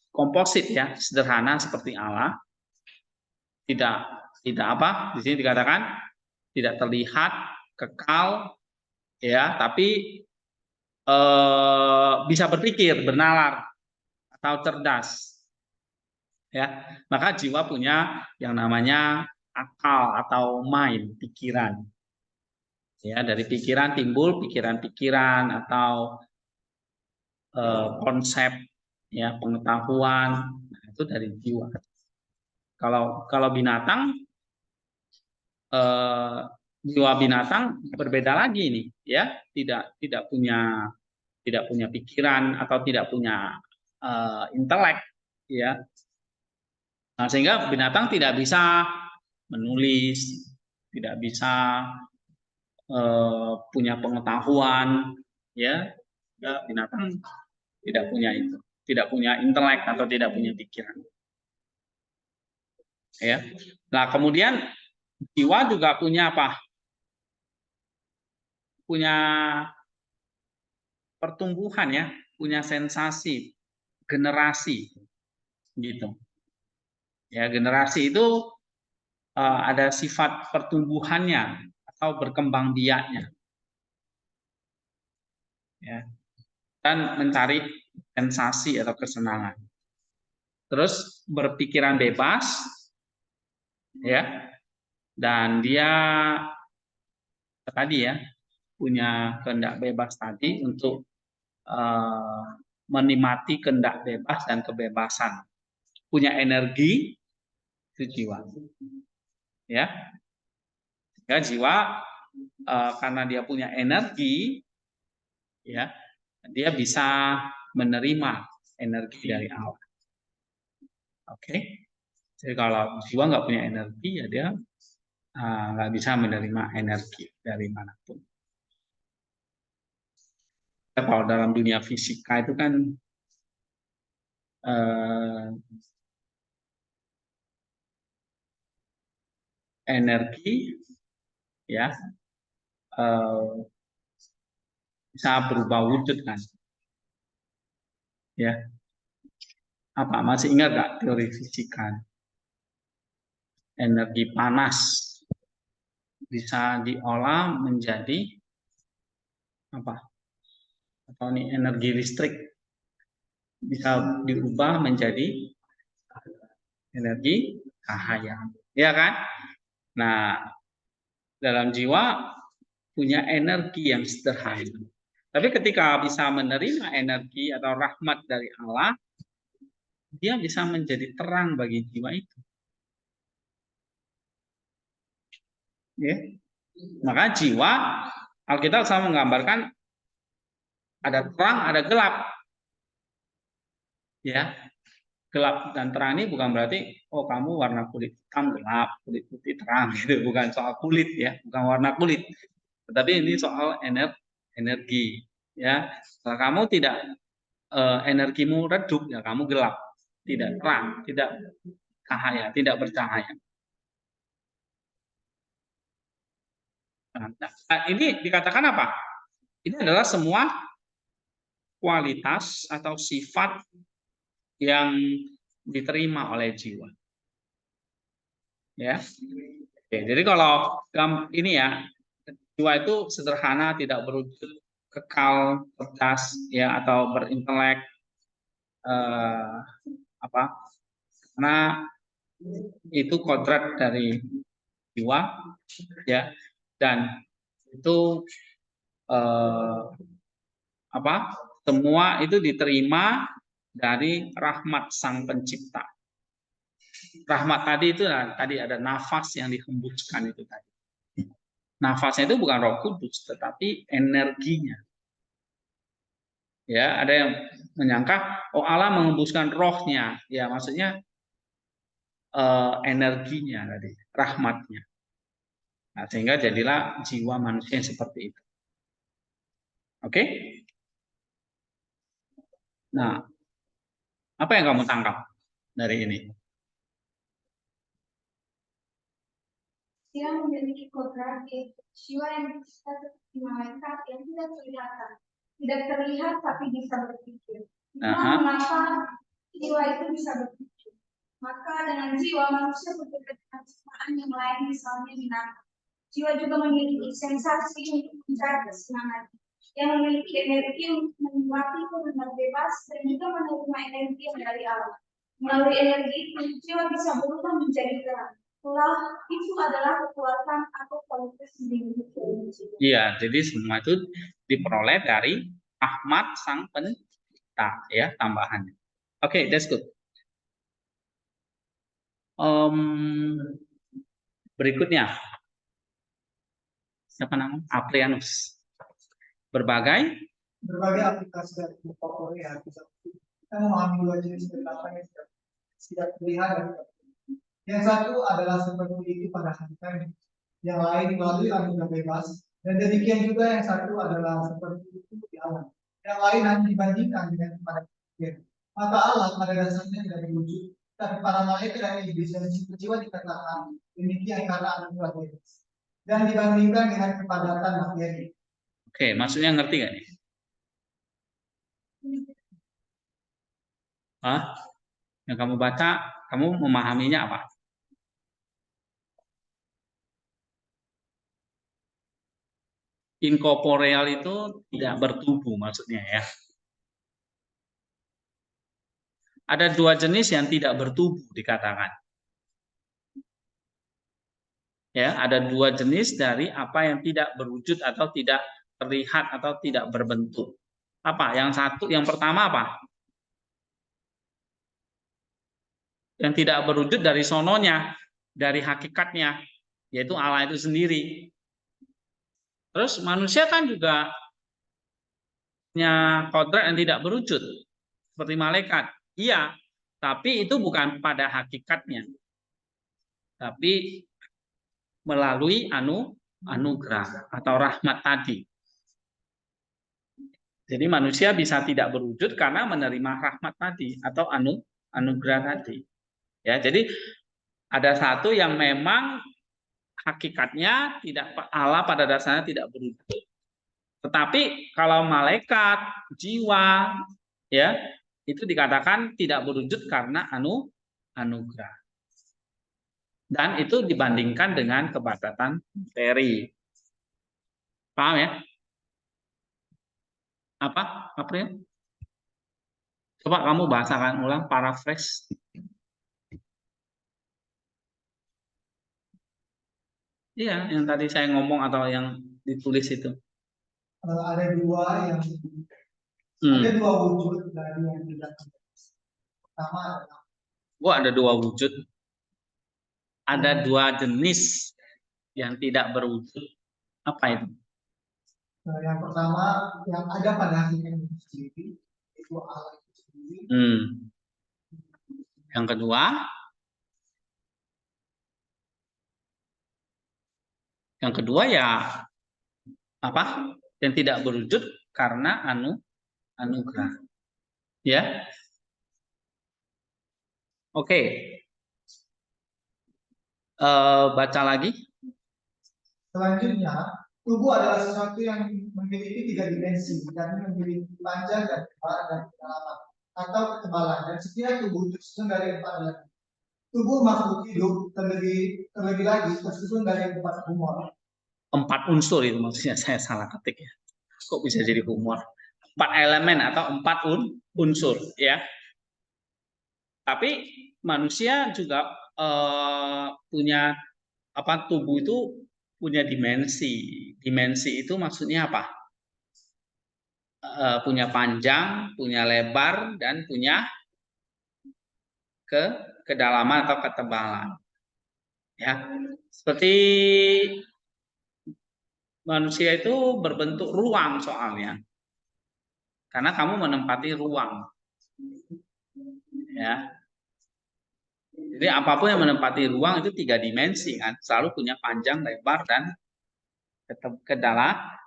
komposit ya, sederhana seperti Allah. Tidak apa? Di sini dikatakan tidak terlihat, kekal, ya, tapi bisa berpikir, bernalar, atau cerdas. Ya, maka jiwa punya yang namanya akal atau mind, pikiran. Ya, dari pikiran timbul pikiran-pikiran atau konsep, ya, pengetahuan. Nah, itu dari jiwa. Kalau binatang, jiwa binatang berbeda lagi nih, ya, tidak punya pikiran atau tidak punya intelek, ya. Nah, sehingga binatang tidak bisa menulis, tidak bisa punya pengetahuan, ya. Binatang tidak punya itu, tidak punya intelek atau tidak punya pikiran. Ya. Nah, kemudian jiwa juga punya apa? Punya pertumbuhan, ya, punya sensasi, generasi, gitu. Ya, generasi itu ada sifat pertumbuhannya atau berkembang biaknya, ya, dan mencari sensasi atau kesenangan. Terus berpikiran bebas, ya, dan dia tadi, ya, punya kehendak bebas tadi untuk menikmati kehendak bebas dan kebebasan. Punya energi, itu jiwa. Ya, jiwa karena dia punya energi, ya, dia bisa menerima energi dari Allah. Oke, jadi kalau jiwa nggak punya energi, ya dia nggak bisa menerima energi dari manapun. Kalau dalam dunia fisika itu kan energi ya bisa berubah wujud kan, ya. Apa masih ingat nggak teori fisika? Energi panas bisa diolah menjadi apa? Atau ini energi listrik bisa diubah menjadi energi cahaya, ya kan? Nah, dalam jiwa punya energi yang sederhana. Tapi ketika bisa menerima energi atau rahmat dari Allah, dia bisa menjadi terang bagi jiwa itu. Ya. Maka jiwa, Alkitab selalu menggambarkan ada terang, ada gelap. Ya, gelap dan terang ini bukan berarti kamu warna kulit hitam gelap, kulit putih terang, gitu. Bukan soal kulit ya, bukan warna kulit. Tetapi ini soal energi. Ya, kalau kamu tidak energimu redup, ya kamu gelap, tidak terang, tidak cahaya, tidak bercahaya. Nah, ini dikatakan apa? Ini adalah semua kualitas atau sifat yang diterima oleh jiwa. Ya. Oke, jadi kalau ini ya, jiwa itu sederhana, tidak berwujud, kekal, cerdas, ya, atau berintelek, karena itu kodrat dari jiwa, ya, dan itu semua itu diterima dari rahmat Sang Pencipta. Rahmat tadi itu tadi ada nafas yang dihembuskan itu tadi. Nafasnya itu bukan Roh Kudus, tetapi energinya. Ya, ada yang menyangka Allah menghembuskan rohnya. Ya, maksudnya energinya tadi, rahmatnya. Nah, sehingga jadilah jiwa manusia yang seperti itu. Oke? Nah, apa yang kamu tangkap dari ini? Dia memiliki kodrat yaitu jiwa yang bisa seperti malaikat yang tidak kelihatan, tidak terlihat tapi bisa berpikir. Mengapa jiwa itu bisa berpikir? Maka dengan jiwa manusia berbeda dengan ciptaan yang lain, misalnya binatang. Jiwa juga memiliki sensasi untuk mencari kesenangan, yang memiliki energi untuk menikmati dengan bebas dan juga menerima energi dari Allah. Melalui energi itu, jiwa bisa berubah menjadi terang. Itu adalah kekuatan atau kualitas sendiri. Iya, jadi semua itu diperoleh dari rahmat Sang Pencipta, ya, tambahannya. Oke, that's good. Berikutnya, siapa namanya? Aprianus. Berbagai aplikasi dari Korea kita memahami dua jenis ketaatan yang tidak terlihat. Yang satu adalah seperti itu pada hakikatnya, yang lain melalui anugerah bebas, dan demikian juga yang satu adalah seperti itu di alam. Yang lain hanya dibandingkan dengan kepada pikir. Maka Allah pada dasarnya tidak wujud, tapi para malaikat dan iblis dan jiwa dikatakan demikian karena anugerah bebas, dan dibandingkan dengan kepadatan materi. Oke, maksudnya ngerti nggak nih? Yang kamu baca, kamu memahaminya apa? Inkorporeal itu tidak bertubuh maksudnya ya. Ada dua jenis yang tidak bertubuh dikatakan. Ya, ada dua jenis dari apa yang tidak berwujud atau tidak terlihat atau tidak berbentuk. Apa? Yang pertama apa? Yang tidak berwujud dari sononya, dari hakikatnya, yaitu Allah itu sendiri. Terus manusia kan juga punya kodrat yang tidak berwujud seperti malaikat. Iya, tapi itu bukan pada hakikatnya. Tapi melalui anugerah atau rahmat tadi. Jadi manusia bisa tidak berwujud karena menerima rahmat tadi atau anugerah tadi. Ya, jadi ada satu yang memang hakikatnya tidak, Allah pada dasarnya tidak berwujud. Tetapi kalau malaikat, jiwa, ya, itu dikatakan tidak berwujud karena anugerah. Dan itu dibandingkan dengan kebatasan materi. Paham ya? Apa? April? Coba kamu bahasakan ulang, paraphrase. Iya, yang tadi saya ngomong atau yang ditulis itu. Ada dua yang ada dua wujud dari yang tidak. Pertama adalah ada dua wujud. Ada dua jenis yang tidak berwujud. Apa itu? yang pertama yang ada pada hakikatnya sendiri itu Allah itu sendiri. Yang kedua, ya apa? Yang tidak berwujud karena anugerah. Ya. Oke. Baca lagi. Selanjutnya, tubuh adalah sesuatu yang memiliki tiga dimensi, dan memiliki panjang dan lebar dan kedalaman atau ketebalan, dan setiap tubuh tersusun dari 4 elemen. Tubuh makhluk hidup terlebih lagi tersusun dari 4 humor. 4 unsur itu maksudnya, saya salah ketik ya. Kok bisa jadi humor? 4 elemen atau 4 unsur ya. Tapi manusia juga punya tubuh itu punya dimensi. Dimensi itu maksudnya apa? Punya panjang, punya lebar, dan punya kedalaman atau ketebalan. Ya, seperti manusia itu berbentuk ruang soalnya, karena kamu menempati ruang. Ya, jadi apapun yang menempati ruang itu 3 dimensi kan, selalu punya panjang, lebar, dan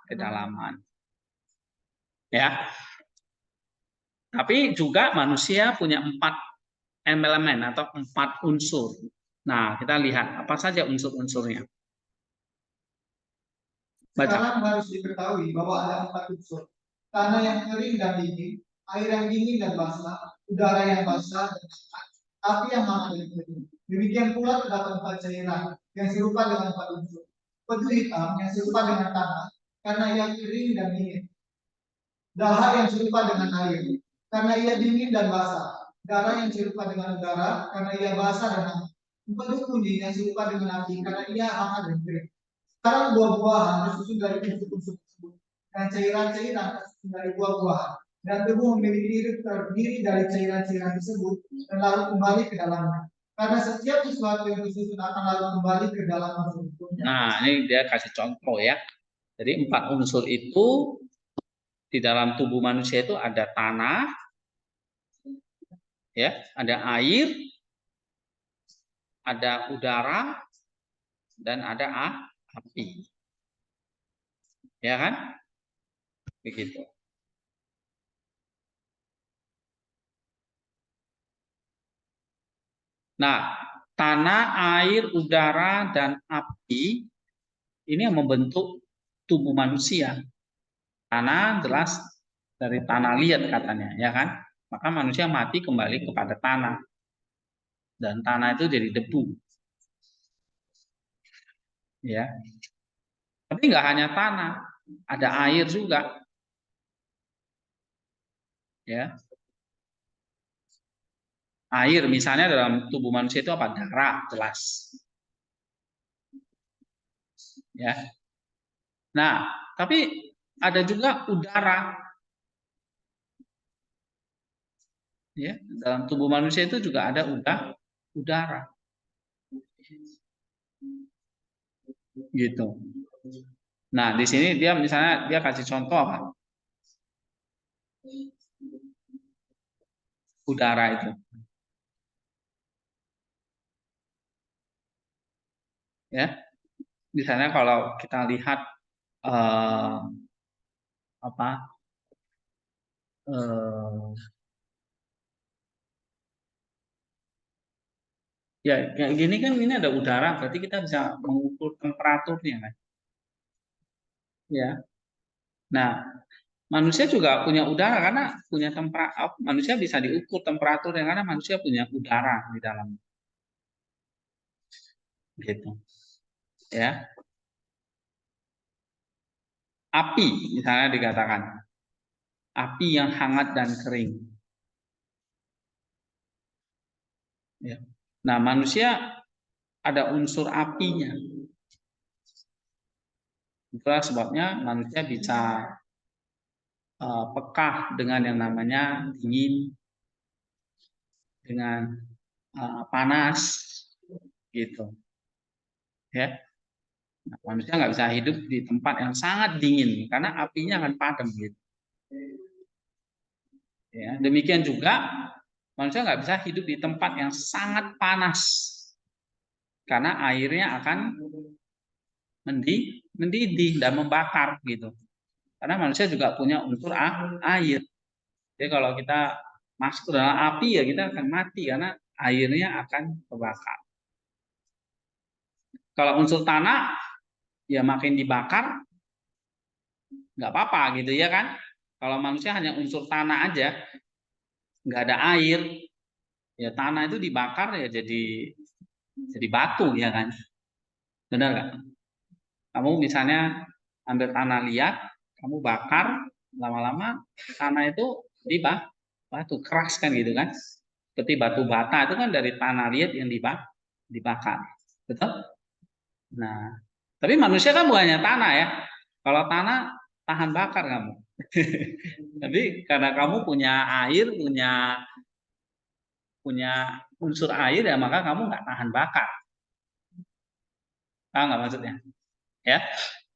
kedalaman. Ya, tapi juga manusia punya 4 elemen atau 4 unsur. Nah, kita lihat apa saja unsur-unsurnya. Sekarang harus diketahui bahwa ada 4 unsur: tanah yang kering dan dingin, air yang dingin dan basah, udara yang basah dan hangat, api yang hangat dan kering. Demikian pula terdapat 4 cairan yang serupa dengan 4 unsur. Pedu hitam yang serupa dengan tanah karena ia kering dan dingin. Dahak yang serupa dengan air karena ia dingin dan basah. Darah yang serupa dengan udara karena ia basah dan hangat. Pedu kuning yang serupa dengan api karena ia hangat dan kering. Sekarang buah-buahan tersusun dari unsur-unsur tersebut, dan cairan-cairan tersusun dari buah-buahan, dan tubuh memiliki hidup terdiri dari cairan-cairan tersebut dan lalu kembali ke dalamnya. Karena setiap sesuatu yang tersusun akan lalu kembali ke dalam unsur-unsurnya. Nah, ini dia kasih contoh ya. Jadi 4 unsur itu di dalam tubuh manusia itu ada tanah, ya, ada air, ada udara, dan ada api. Ya kan? Begitu. Nah, tanah, air, udara, dan api ini yang membentuk tubuh manusia. Tanah jelas dari tanah liat katanya, ya kan? Maka manusia mati kembali kepada tanah. Dan tanah itu jadi debu. Ya. Tapi nggak hanya tanah, ada air juga. Ya. Air misalnya dalam tubuh manusia itu apa? Darah, jelas. Ya. Nah, tapi ada juga udara. Ya, dalam tubuh manusia itu juga ada udara. Gitu. Nah, di sini dia misalnya dia kasih contoh apa? udara itu. Ya, misalnya kalau kita lihat apa ya kayak gini kan, ini ada udara, berarti kita bisa mengukur temperaturnya kan. Ya. Nah, manusia juga punya udara karena punya manusia bisa diukur temperaturnya karena manusia punya udara di dalam. Gitu. Ya. Api misalnya dikatakan. Api yang hangat dan kering. Ya. Nah, manusia ada unsur apinya. Itulah sebabnya manusia bisa pekah dengan yang namanya dingin, dengan panas, gitu. Ya, nah, manusia nggak bisa hidup di tempat yang sangat dingin karena apinya akan padam, gitu. Ya, demikian juga manusia nggak bisa hidup di tempat yang sangat panas karena airnya akan mendidih dan membakar, gitu. Karena manusia juga punya unsur air. Jadi kalau kita masuk ke dalam api ya kita akan mati karena airnya akan terbakar. Kalau unsur tanah ya makin dibakar nggak apa-apa gitu ya kan. Kalau manusia hanya unsur tanah aja, nggak ada air, ya tanah itu dibakar ya jadi batu ya kan. Benar nggak? Kamu misalnya ambil tanah liat, kamu bakar, lama-lama tanah itu batu keras kan gitu kan. Seperti batu bata itu kan dari tanah liat yang dibakar. Betul? Nah, tapi manusia kan bukannya tanah ya. Kalau tanah tahan bakar kamu. Tapi karena kamu punya air, punya unsur air ya maka kamu nggak tahan bakar. Tahu nggak maksudnya? Ya.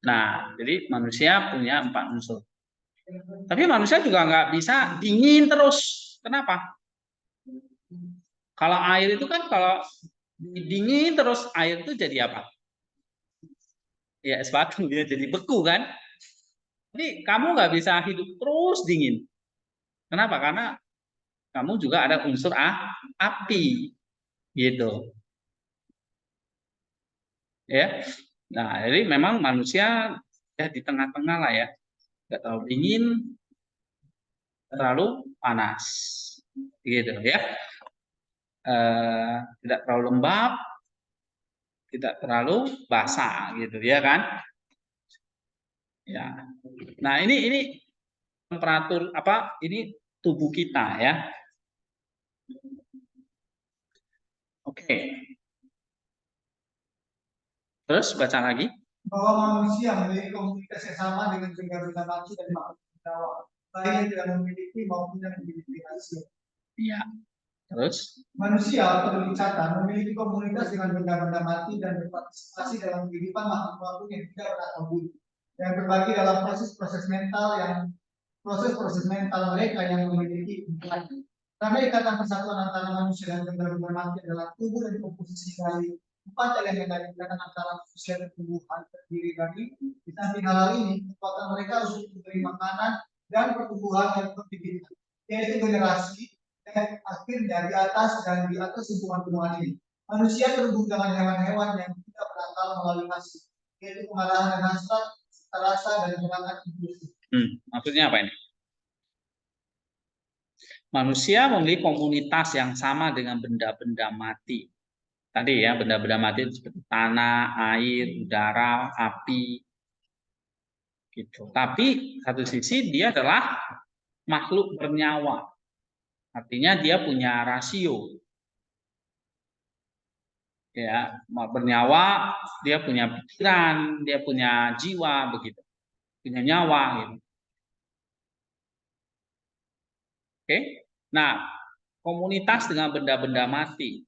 Nah, jadi manusia punya 4 unsur. Tapi manusia juga nggak bisa dingin terus. Kenapa? Kalau air itu kan kalau dingin terus air itu jadi apa? Ya es batu ya, jadi beku kan. Jadi kamu nggak bisa hidup terus dingin. Kenapa? Karena kamu juga ada unsur api, gitu. Ya, nah jadi memang manusia ya di tengah-tengah lah ya, nggak terlalu dingin, terlalu panas, gitu ya. Tidak terlalu lembab, tidak terlalu basah, gitu ya kan. Ya, nah ini temperatur apa? Ini tubuh kita ya. Oke. Terus baca lagi. Bahwa manusia memiliki komunitas yang sama dengan benda-benda mati dan makhluk bernyawa, baik yang tidak memiliki maupun yang memiliki hasil. Iya. Terus manusia perlu dicatat memiliki komunitas dengan benda-benda mati dan berpartisipasi dalam kehidupan makhluk-makhluk yang tidak berakal budi dan berbagi dalam proses-proses mental mereka yang memiliki impian. Karena ikatan persatuan antara manusia dan benda-benda mati adalah tubuh dan komposisi dari 4 elemen dari ikatan antara manusia dan tumbuhan terdiri dari di samping hal ini kekuatan mereka untuk memberi makanan dan pertumbuhan yang beraktivitas, yaitu generasi dan akhirnya di atas hubungan-hubungan ini. Manusia terhubung dengan hewan-hewan yang tidak berakal melalui hasil, yaitu kemarahan dan hasrat, rasa dan gerakan impulsif. Maksudnya apa ini? Manusia memiliki komunitas yang sama dengan benda-benda mati. Tadi ya, benda-benda mati seperti tanah, air, udara, api, gitu. Tapi satu sisi dia adalah makhluk bernyawa. Artinya dia punya rasio. Ya, bernyawa, dia punya pikiran, dia punya jiwa begitu. Punya nyawa gitu. Oke. Nah, komunitas dengan benda-benda mati.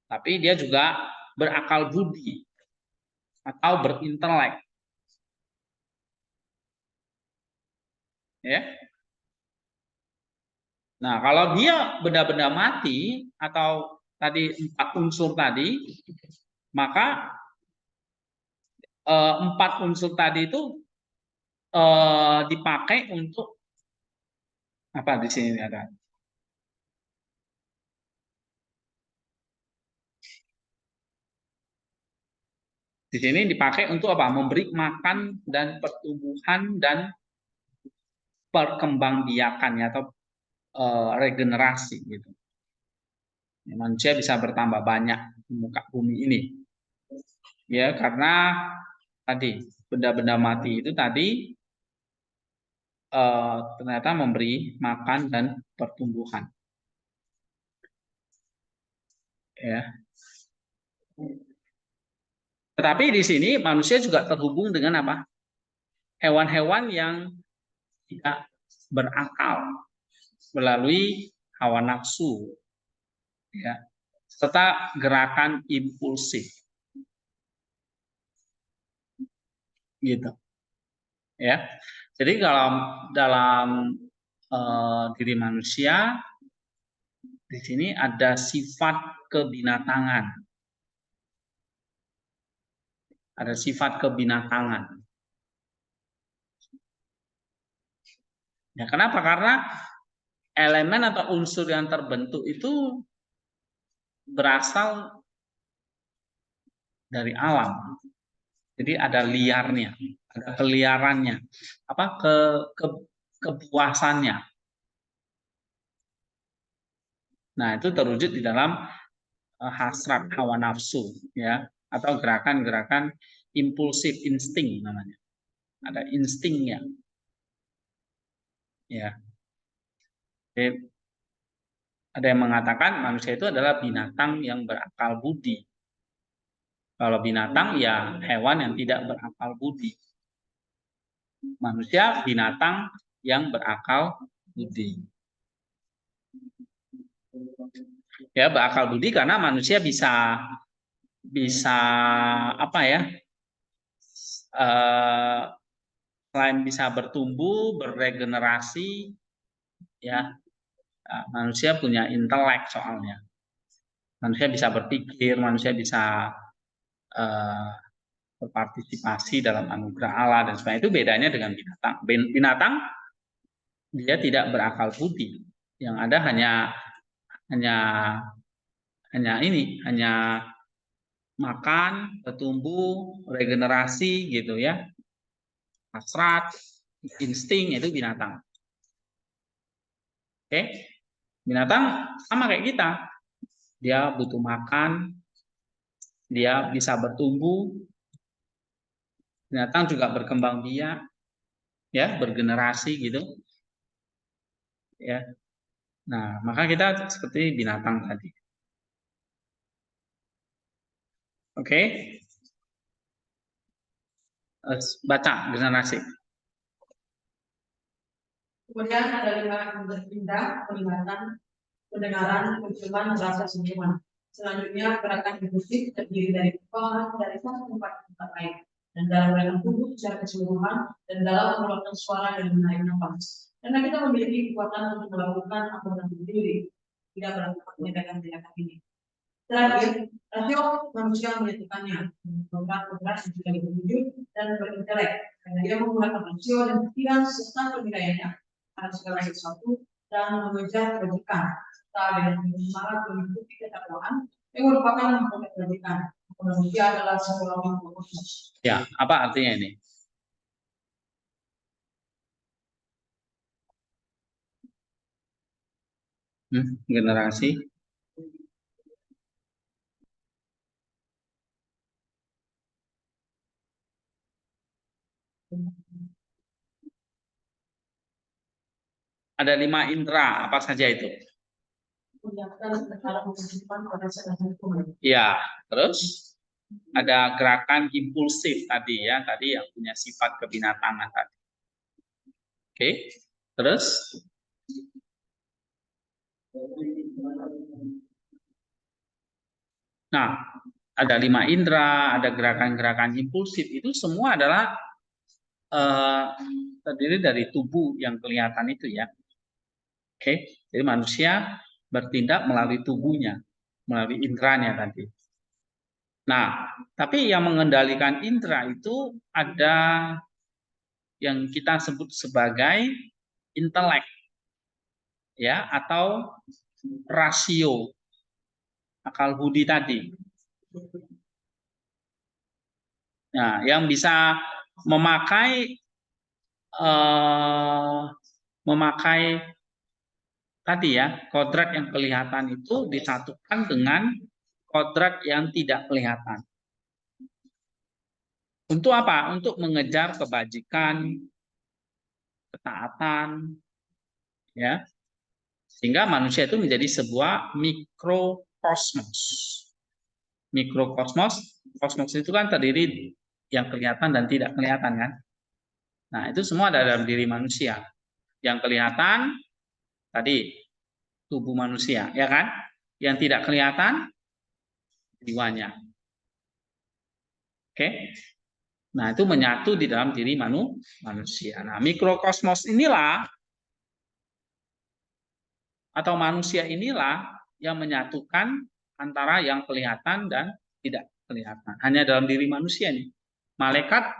Tapi dia juga berakal budi atau berintelek. Ya. Nah, kalau dia benda-benda mati atau tadi 4 unsur tadi, maka 4 unsur tadi itu dipakai untuk apa di sini ada? Di sini dipakai untuk apa? Memberi makan dan pertumbuhan dan perkembangbiakannya atau regenerasi gitu. Manusia bisa bertambah banyak di muka bumi ini. Ya, karena tadi benda-benda mati itu tadi ternyata memberi makan dan pertumbuhan. Ya. Tetapi di sini manusia juga terhubung dengan apa? Hewan-hewan yang tidak berakal melalui hawa nafsu, ya, serta gerakan impulsif, gitu. Ya, jadi dalam diri manusia di sini ada sifat kebinatangan. Ada sifat kebinatangan. Ya, kenapa? Karena elemen atau unsur yang terbentuk itu berasal dari alam. Jadi ada liarnya, ada keliarannya, kepuasannya. Nah, itu terwujud di dalam hasrat hawa nafsu, ya, atau gerakan-gerakan impulsif, insting namanya. Ada instingnya. Ya. Jadi, ada yang mengatakan manusia itu adalah binatang yang berakal budi. Kalau binatang ya hewan yang tidak berakal budi. Manusia binatang yang berakal budi. Ya, berakal budi karena manusia bisa apa ya? Selain bisa bertumbuh, beregenerasi, ya, manusia punya intelek soalnya. Manusia bisa berpikir, manusia bisa berpartisipasi dalam anugerah Allah dan sebagainya. Itu bedanya dengan binatang. Binatang dia tidak berakal budi. Yang ada hanya makan, bertumbuh, regenerasi gitu ya. Hasrat, insting itu binatang. Oke. Binatang sama kayak kita. Dia butuh makan, dia bisa bertumbuh. Binatang juga berkembang biak, ya, bergenerasi gitu. Ya. Nah, maka kita seperti binatang tadi. Oke. Baca generasi. Kemudian ada 5 indera, penglihatan, pendengaran, penciuman, rasa, senyuman. Selanjutnya gerakan impulsif terdiri dari kepala dari satu tempat ke tempat lain dan dalam organ tubuh secara keseluruhan dan dalam mengeluarkan suara dan menarik nafas. Karena kita memiliki kekuatan untuk melakukan apapun sendiri, tidak berlaku tindakan-tindakan ini. Terakhir, rasio manusia menyatukannya program yang sudah diwujud dan berintelek karena dia menggunakan rasio dan pikiran serta penilaiannya atas segala sesuatu dan mengejar kebajikan serta dengan semangat mengikuti ketakwaan yang merupakan memperoleh kebajikan. Manusia adalah sebuah kosmos. Ya, apa artinya ini? Generasi. Ada 5 indera, apa saja itu? Ya, terus ada gerakan impulsif tadi ya, tadi yang punya sifat kebinatangan tadi. Oke, terus nah, ada 5 indera, ada gerakan-gerakan impulsif, itu semua adalah terdiri dari tubuh yang kelihatan itu ya. Oke, jadi manusia bertindak melalui tubuhnya, melalui indranya tadi. Nah, tapi yang mengendalikan indera itu ada yang kita sebut sebagai intelek, ya, atau rasio, akal budi tadi. Nah, yang bisa memakai tadi ya, kodrat yang kelihatan itu disatukan dengan kodrat yang tidak kelihatan. Untuk apa? Untuk mengejar kebajikan, ketaatan, ya, sehingga manusia itu menjadi sebuah mikrokosmos. Mikrokosmos, kosmos itu kan terdiri yang kelihatan dan tidak kelihatan kan. Nah, itu semua ada dalam diri manusia. Yang kelihatan tadi tubuh manusia, ya kan? Yang tidak kelihatan jiwanya. Oke. Nah, itu menyatu di dalam diri manusia. Nah, mikrokosmos inilah atau manusia inilah yang menyatukan antara yang kelihatan dan tidak kelihatan. Hanya dalam diri manusia nih. Malaikat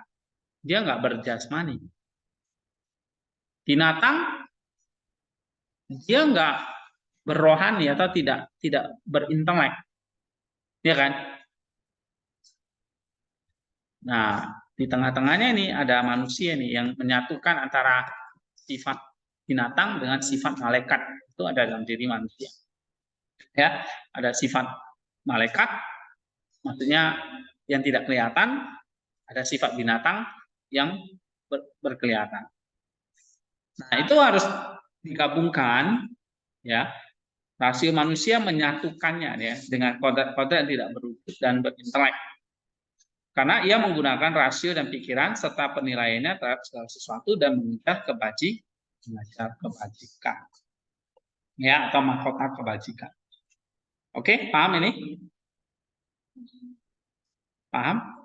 dia nggak berjasmani. Binatang dia nggak berrohani atau tidak berintelek, ya kan? Nah, di tengah-tengahnya ini ada manusia nih yang menyatukan antara sifat binatang dengan sifat malaikat. Itu ada dalam diri manusia. Ya, ada sifat malaikat, maksudnya yang tidak kelihatan, ada sifat binatang yang berkelihatan. Nah, itu harus digabungkan, ya. Rasio manusia menyatukannya ya dengan kodrat-kodrat yang tidak berwujud dan berintelek. Karena ia menggunakan rasio dan pikiran serta penilaiannya terhadap segala sesuatu dan mengejar kebajikan. Ya, atau mahkota kebajikan. Oke, paham ini? Paham?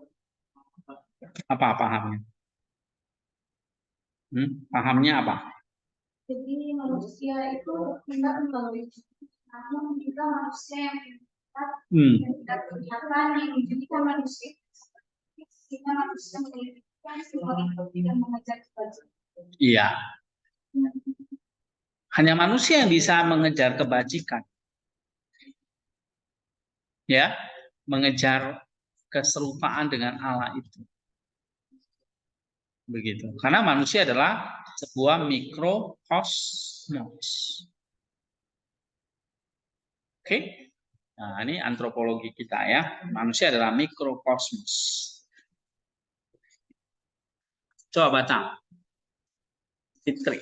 Apa pahamnya? Pahamnya apa? Jadi manusia itu tidak melalui namun juga manusia yang tidak kelihatan yang menjadikan manusia sehingga manusia memiliki sebagai tidak mengejar kebajikan. Iya. Hanya manusia yang bisa mengejar kebajikan. Ya, mengejar keserupaan dengan Allah itu. Begitu. Karena manusia adalah sebuah mikrokosmos. Oke? Nah, ini antropologi kita ya. Manusia adalah mikrokosmos. Coba baca. Fitri.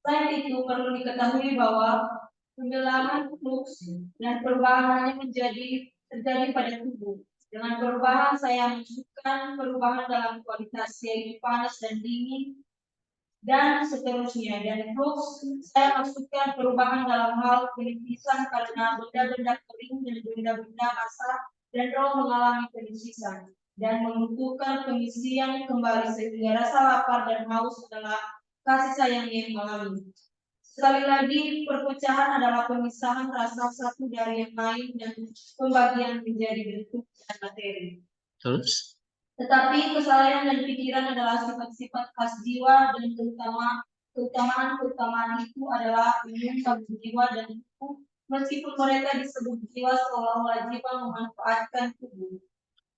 Selain itu perlu diketahui bahwa pendalaman flux dan perubahannya terjadi pada tubuh. Dengan perubahan saya maksudkan perubahan dalam kualitas yaitu panas dan dingin dan seterusnya. Dan flux saya maksudkan perubahan dalam hal penitisan karena benda-benda kering dan benda-benda basah dan roh mengalami penitisan dan membutuhkan pengisian kembali sehingga rasa lapar dan haus adalah kasih sayang yang mengalami. Sekali lagi, perpecahan adalah pemisahan rasa satu dari yang lain dan pembagian menjadi bentuk dan materi. Terus? Tetapi kesalahan dan pikiran adalah sifat-sifat khas jiwa dan keutamaan itu adalah umum jiwa dan tubuh. Meskipun mereka disebut jiwa seolah-olah jiwa memanfaatkan tubuh.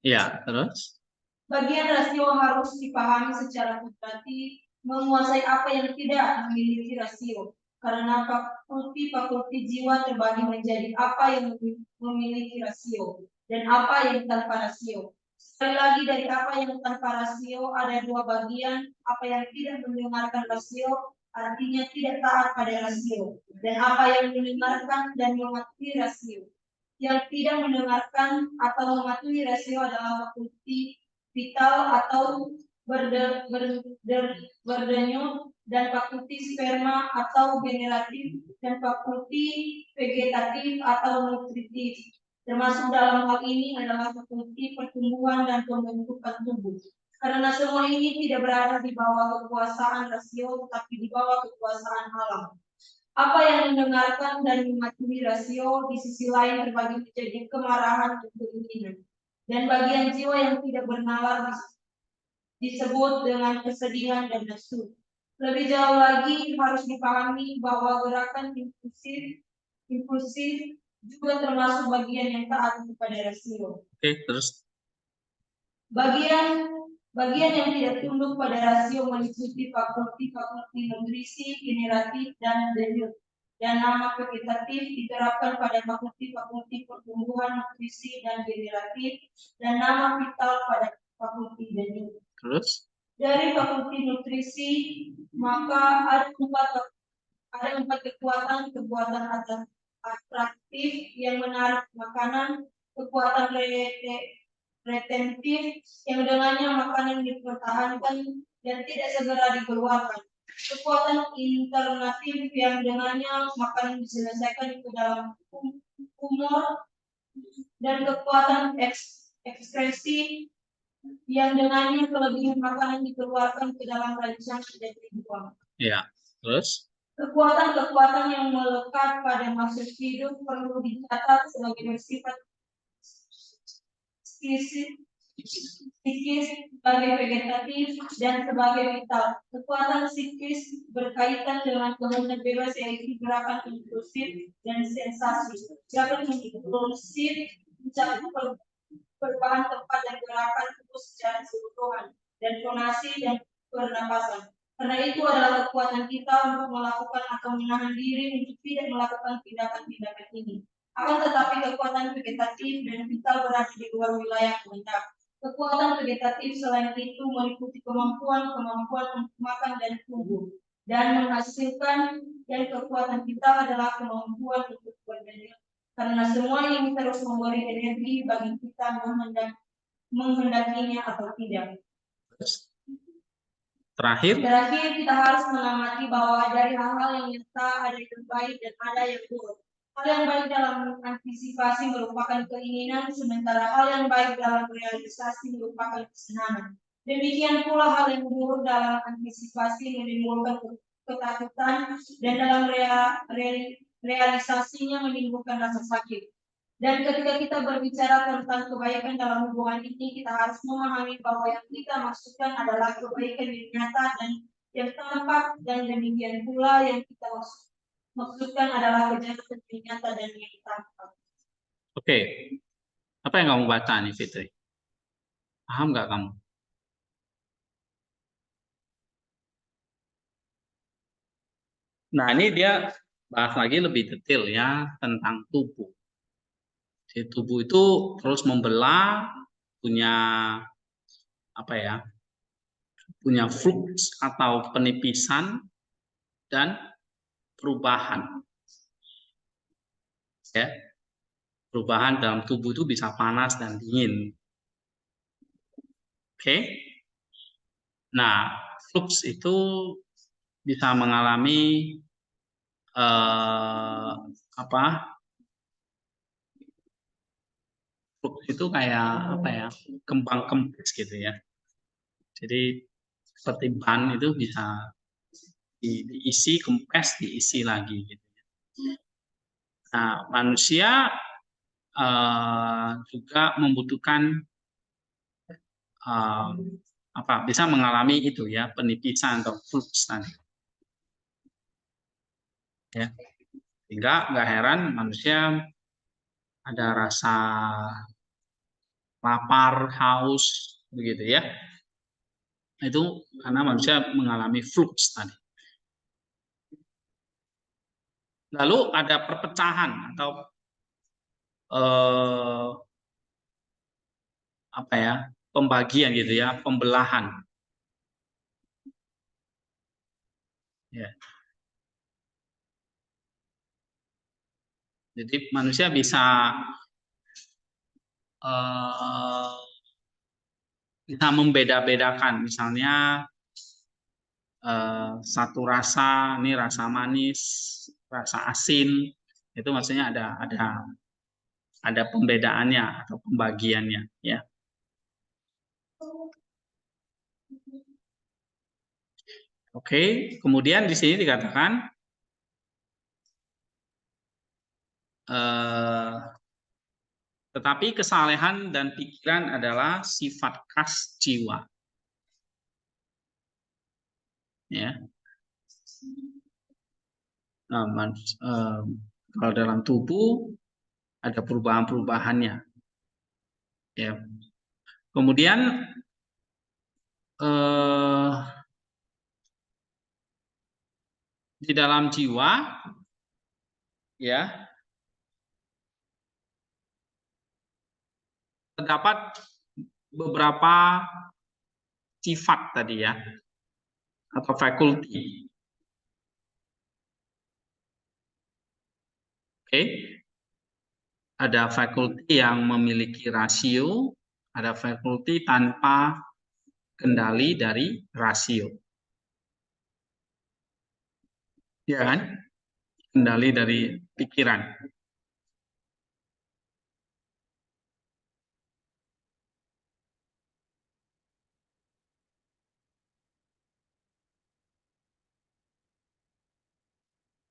Ya, terus? Bagian rasio harus dipahami secara berarti menguasai apa yang tidak memiliki rasio. Karena fakulti jiwa terbagi menjadi apa yang memiliki rasio dan apa yang tanpa rasio. Sekali lagi dari apa yang tanpa rasio ada dua bagian, apa yang tidak mendengarkan rasio artinya tidak taat pada rasio dan apa yang mendengarkan dan mematuhi rasio. Yang tidak mendengarkan atau mematuhi rasio adalah fakulti vital atau berdenyut dan fakulti sperma atau generatif dan fakulti vegetatif atau nutritif. Termasuk dalam hal ini adalah fakulti pertumbuhan dan pembentukan tubuh. Karena semua ini tidak berada di bawah kekuasaan rasio, tetapi di bawah kekuasaan alam. Apa yang mendengarkan dan mematuhi rasio di sisi lain terbagi menjadi kemarahan dan keinginan. Dan bagian jiwa yang tidak bernalar disebut dengan kesedihan dan nafsu. Lebih jauh lagi harus dipahami bahwa gerakan impulsif juga termasuk bagian yang taat kepada rasio. Oke, terus Bagian yang tidak tunduk pada rasio meliputi fakulti nutrisi, generatif, dan denyut. Dan nama vegetatif diterapkan pada fakulti pertumbuhan, nutrisi, dan generatif, dan nama vital pada fakulti denyut. terus Dari fakulti nutrisi, maka ada empat kekuatan atraktif yang menarik makanan, kekuatan retentif yang dengannya makanan dipertahankan dan tidak segera dikeluarkan, kekuatan internatif yang dengannya makanan diselesaikan ke dalam umur, dan kekuatan ekskresi yang dengannya kelebihan makanan dikeluarkan ke dalam rangsangan dan dibuang. ya, terus Kekuatan-kekuatan yang melekat pada makhluk hidup perlu dicatat sebagai bersifat psikis sebagai vegetatif dan sebagai vital. Kekuatan psikis berkaitan dengan kemungkinan bebas yaitu gerakan impulsif dan sensasi. Gerakan impulsif mencakup perubahan tempat dan gerakan tubuh secara keseluruhan dan tonasi dan pernapasan. Karena itu adalah kekuatan kita untuk melakukan atau menahan diri untuk tidak melakukan tindakan-tindakan ini. Akan tetapi kekuatan vegetatif dan vital berada di luar wilayah kehendak. Kekuatan vegetatif selain itu meliputi kemampuan untuk makan dan tumbuh dan menghasilkan, dan kekuatan vital adalah kemampuan untuk berdaya. Karena semua ini terus memberi energi bagi kita menghendakinya atau tidak. terakhir kita harus mengamati bahwa dari hal-hal yang nyata ada yang baik dan ada yang buruk. Hal yang baik dalam antisipasi merupakan keinginan, sementara hal yang baik dalam realisasi merupakan kesenangan. Demikian pula hal yang buruk dalam antisipasi menimbulkan ketakutan dan dalam realisasinya menimbulkan rasa sakit. Dan ketika kita berbicara tentang kebaikan dalam hubungan ini, kita harus memahami bahwa yang kita maksudkan adalah kebaikan yang nyata dan yang tampak, dan demikian pula yang kita maksudkan adalah kejahatan yang nyata dan yang tampak. Oke, apa yang kamu baca nih Fitri? Paham nggak kamu? Nah ini dia bahas lagi lebih detail ya tentang tubuh. Jadi tubuh itu terus membelah, punya apa ya? Punya flux atau penipisan dan perubahan. Ya. Perubahan dalam tubuh itu bisa panas dan dingin. Oke. Nah, flux itu bisa mengalami flux itu kayak apa ya? Kembang kempis gitu ya. Jadi seperti ban itu bisa diisi, kempes, diisi lagi gitu. Nah, manusia juga membutuhkan bisa mengalami itu ya, penipisan atau flux tadi. Ya. Sehingga nggak heran manusia ada rasa lapar, haus begitu ya. Itu karena manusia mengalami flux tadi. Lalu ada perpecahan atau pembagian gitu ya, pembelahan. Ya. Jadi manusia bisa membeda-bedakan, misalnya satu rasa, ini rasa manis, rasa asin, itu maksudnya ada pembedaannya atau pembagiannya, ya. Oke, kemudian di sini dikatakan tetapi kesalehan dan pikiran adalah sifat khas jiwa. Ya. Nah, kalau dalam tubuh ada perubahan-perubahannya. Ya. Kemudian di dalam jiwa, ya, terdapat beberapa sifat tadi ya, atau fakulti. Oke, ada fakulti yang memiliki rasio, ada fakulti tanpa kendali dari rasio. Ya kan? Kendali dari pikiran.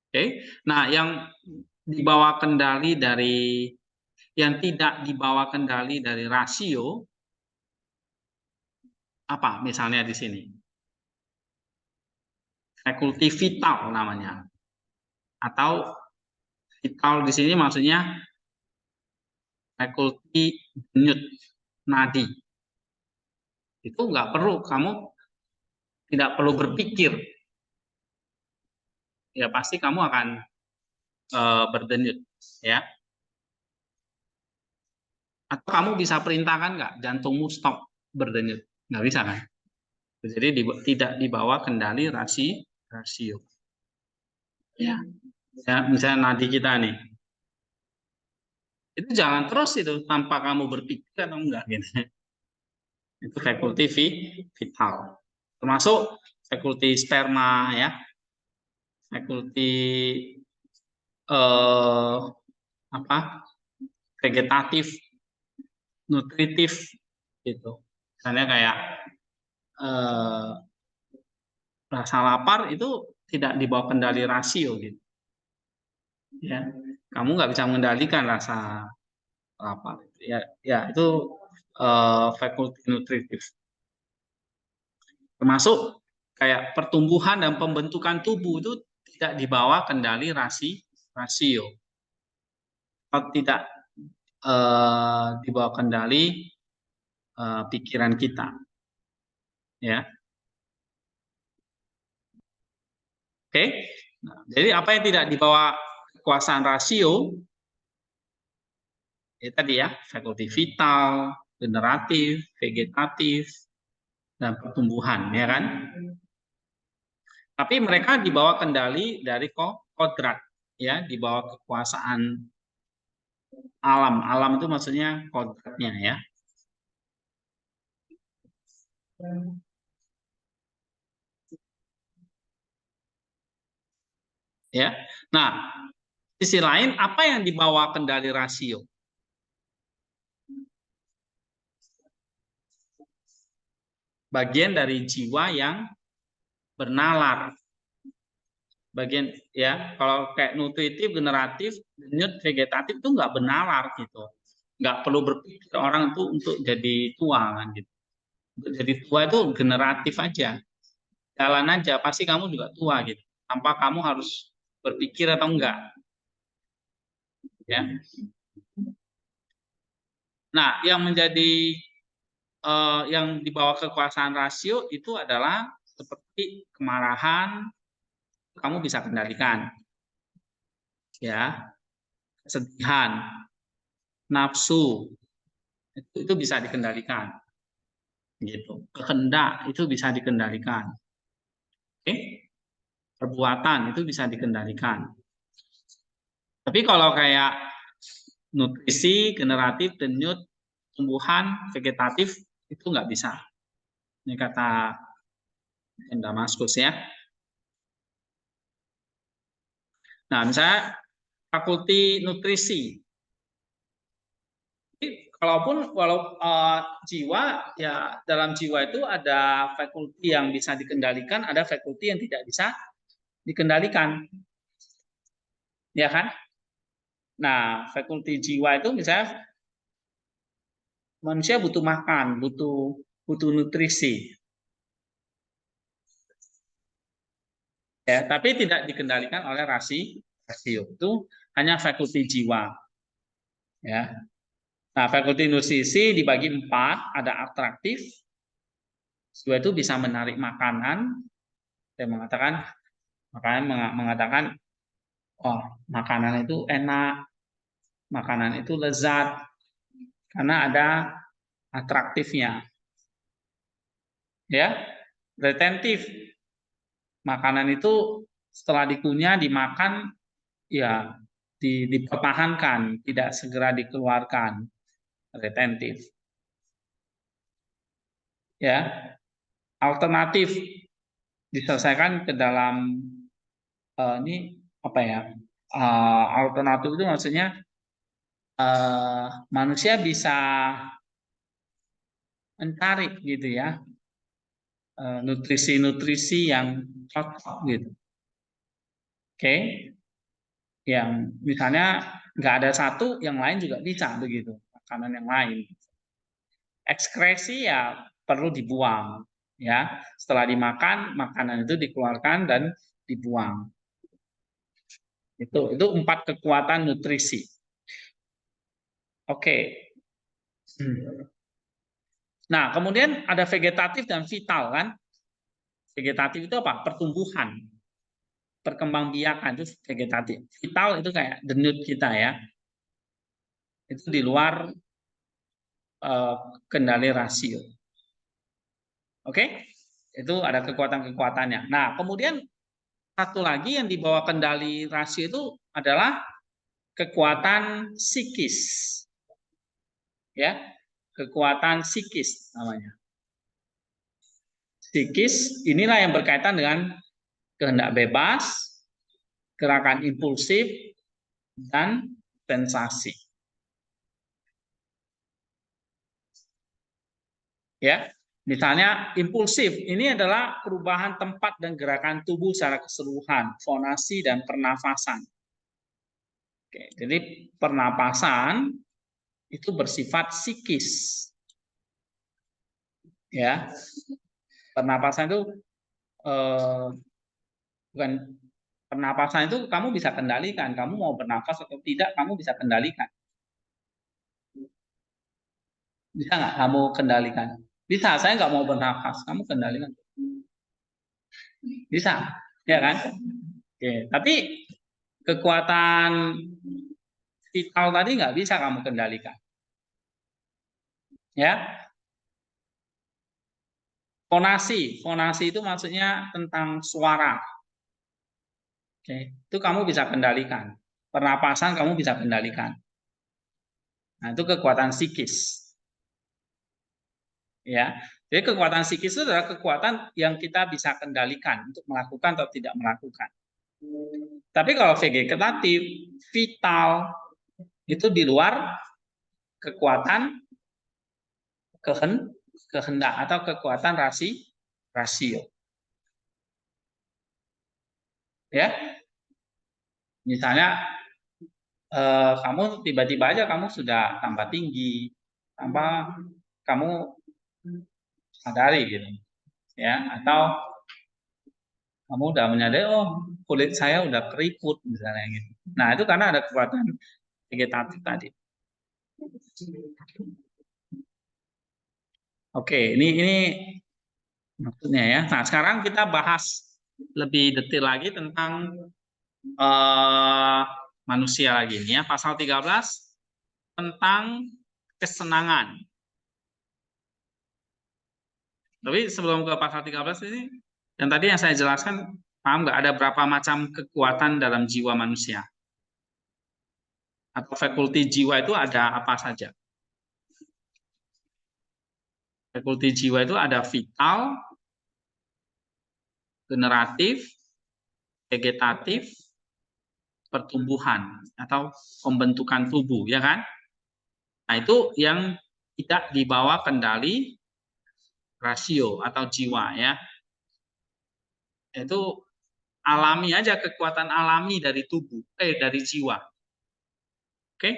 Oke. Nah, yang dibawa kendali dari yang tidak dibawa kendali dari rasio apa? Misalnya di sini. Fakulti vital namanya. Atau vital di sini maksudnya fakulti denyut nadi. Itu nggak perlu, kamu tidak perlu berpikir. Ya pasti kamu akan berdenyut, ya. Atau kamu bisa perintahkan nggak jantungmu stop berdenyut? Nggak bisa kan? Jadi tidak dibawa kendali rasio. Ya. Ya, misalnya nadi kita nih. Itu jangan terus itu tanpa kamu berpikir atau enggak gitu. Itu fakulti vital. Termasuk fakulti sperma ya. Fakulti apa? Vegetatif, nutritif gitu. Misalnya kayak rasa lapar itu tidak dibawa kendali rasio gitu. Ya, kamu nggak bisa mengendalikan rasa lapar. Ya itu fakulti nutritif. Termasuk kayak pertumbuhan dan pembentukan tubuh itu tidak dibawa kendali rasio. Atau tidak dibawa kendali pikiran kita. Ya. Oke. Nah, jadi apa yang tidak dibawa kekuasaan rasio ya tadi ya, fakulti vital, generatif, vegetatif, dan pertumbuhan, ya kan? Tapi mereka dibawa kendali dari kodrat, ya, dibawa kekuasaan alam. Alam itu maksudnya kodratnya, ya. Ya. Nah, sisi lain apa yang dibawa kendali rasio? Bagian dari jiwa yang bernalar. Bagian ya, kalau kayak nutritif, generatif, denyut, vegetatif itu nggak bernalar gitu. Nggak perlu berpikir orang itu untuk jadi tua kan gitu. Untuk jadi tua itu generatif aja. Jalan aja, pasti kamu juga tua gitu. Tanpa kamu harus berpikir atau enggak. Ya. Nah, yang menjadi yang dibawa kekuasaan rasio itu adalah seperti kemarahan, kamu bisa kendalikan. Ya. Kesedihan, nafsu, itu bisa dikendalikan. Gitu. Kehendak itu bisa dikendalikan. Oke? Perbuatan itu bisa dikendalikan. Tapi kalau kayak nutrisi, generatif, denyut, tumbuhan, vegetatif itu nggak bisa. Ini kata Damaskus ya. Nah, misalnya fakulti nutrisi. walau jiwa ya, dalam jiwa itu ada fakulti yang bisa dikendalikan, ada fakulti yang tidak bisa dikendalikan, ya kan? Nah, fakulti jiwa itu misalnya manusia butuh makan, butuh nutrisi, ya, tapi tidak dikendalikan oleh rasio. Itu hanya fakulti jiwa, ya. Nah, fakulti nutrisi dibagi 4, ada atraktif, jiwa itu bisa menarik makanan, saya mengatakan, oh, makanan itu enak, makanan itu lezat, karena ada atraktifnya. Ya, retentif, makanan itu setelah dikunyah, dimakan, ya dipertahankan, tidak segera dikeluarkan, retentif. Ya, alternatif diselesaikan ke dalam ini apa ya? Alternatif itu maksudnya manusia bisa mencari gitu ya, nutrisi-nutrisi yang cocok gitu. Oke, yang misalnya nggak ada satu, yang lain juga bisa begitu, makanan yang lain. Ekskresi ya perlu dibuang, ya. Setelah dimakan, makanan itu dikeluarkan dan dibuang. Itu 4 kekuatan nutrisi. Oke. Nah, kemudian ada vegetatif dan vital kan? Vegetatif itu apa? Pertumbuhan, perkembangbiakan, itu vegetatif. Vital itu kayak denyut kita ya. Itu di luar kendali rasio. Oke? Itu ada kekuatan-kekuatannya. Nah, kemudian satu lagi yang di bawah kendali rasio itu adalah kekuatan psikis. Ya, kekuatan psikis namanya. Psikis inilah yang berkaitan dengan kehendak bebas, gerakan impulsif, dan sensasi. Ya, misalnya impulsif ini adalah perubahan tempat dan gerakan tubuh secara keseluruhan, fonasi dan pernafasan. Oke, jadi pernapasan itu bersifat psikis. Ya, pernapasan itu bukan, pernapasan itu kamu bisa kendalikan, kamu mau bernafas atau tidak kamu bisa kendalikan. Bisa nggak kamu kendalikan? Bisa, saya nggak mau bernafas, kamu kendalikan. Bisa, ya kan? Oke, tapi kekuatan vital tadi nggak bisa kamu kendalikan. Ya, fonasi itu maksudnya tentang suara. Oke, itu kamu bisa kendalikan. Pernapasan kamu bisa kendalikan. Nah, itu kekuatan psikis. Ya, jadi kekuatan psikis itu adalah kekuatan yang kita bisa kendalikan untuk melakukan atau tidak melakukan. Tapi kalau vegetatif, vital itu di luar kekuatan kehendak atau kekuatan rasio. Ya, misalnya kamu tiba-tiba aja kamu sudah tambah tinggi, tanpa kamu sadari gitu, ya, atau kamu udah menyadari, oh kulit saya udah keriput misalnya gitu. Nah itu karena ada kekuatan vegetatif tadi. Oke, ini maksudnya ya. Nah sekarang kita bahas lebih detail lagi tentang manusia lagi ya. Pasal 13 tentang kesenangan. Tapi sebelum ke pasal 13 ini, yang tadi yang saya jelaskan, paham nggak ada berapa macam kekuatan dalam jiwa manusia? Atau fakulti jiwa itu ada apa saja? Fakulti jiwa itu ada vital, generatif, vegetatif, pertumbuhan atau pembentukan tubuh, ya kan? Nah, itu yang tidak dibawa kendali rasio atau jiwa ya. Itu alami aja, kekuatan alami dari tubuh, dari jiwa. Oke.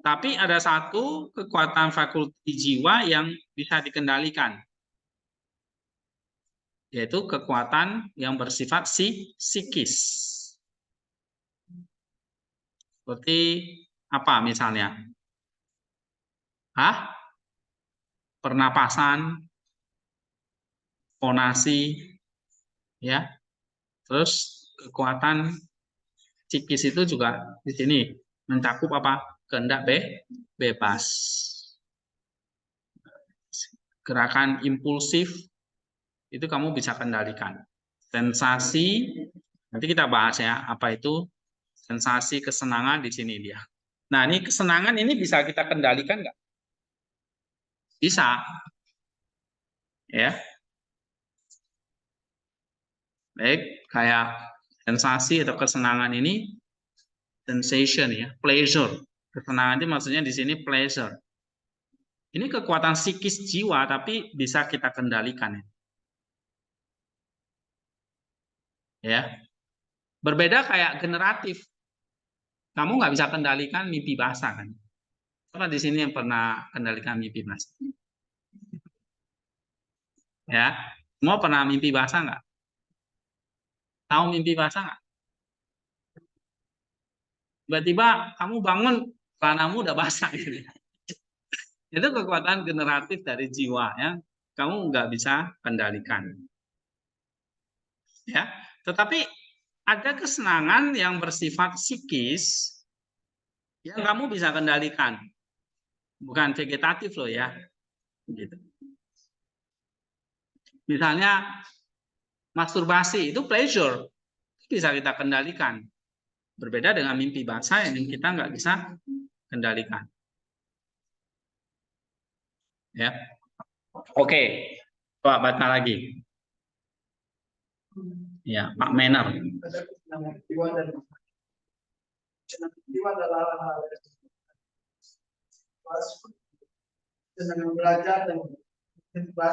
Tapi ada satu kekuatan fakulti jiwa yang bisa dikendalikan, yaitu kekuatan yang bersifat psikis. Seperti apa misalnya? Pernapasan, fonasi, ya. Terus kekuatan psikis itu juga di sini mencakup apa? Kehendak bebas. Gerakan impulsif itu kamu bisa kendalikan. Sensasi, nanti kita bahas ya, apa itu sensasi kesenangan di sini dia. Nah, ini kesenangan ini bisa kita kendalikan nggak? Bisa. Ya. Baik, kayak sensasi atau kesenangan ini sensation ya, pleasure. Kesenangan itu maksudnya di sini pleasure. Ini kekuatan psikis jiwa tapi bisa kita kendalikan ya. Ya. Berbeda kayak generatif. Kamu nggak bisa kendalikan mimpi basah kan? Siapa di sini yang pernah kendalikan mimpi basah? Ya, semua pernah mimpi basah nggak? Tahu mimpi basah nggak? Tiba-tiba kamu bangun, celanamu udah basah gitu. Itu kekuatan generatif dari jiwa ya. Kamu nggak bisa kendalikan. Ya, tetapi ada kesenangan yang bersifat psikis yang kamu bisa kendalikan. Bukan vegetatif loh ya. Gitu. Misalnya masturbasi itu pleasure, bisa kita kendalikan. Berbeda dengan mimpi basah yang kita nggak bisa kendalikan. Ya, oke, coba baca lagi. Ya, Pak Mener.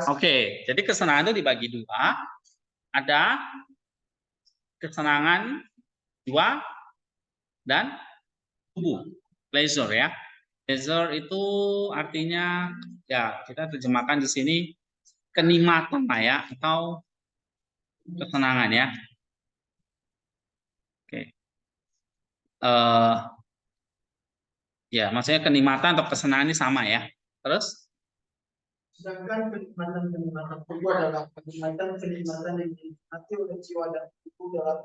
Oke, jadi kesenangan itu dibagi dua. Ada kesenangan jiwa dan tubuh. Pleasure ya. Pleasure itu artinya ya kita terjemahkan di sini kenikmatan lah ya atau kesenangan ya. Oke. Ya, maksudnya kenikmatan atau kesenangan ini sama ya. Terus? Sedangkan kenikmatan tubuh adalah kenikmatan yang dinikmati oleh jiwa dan tubuh dalam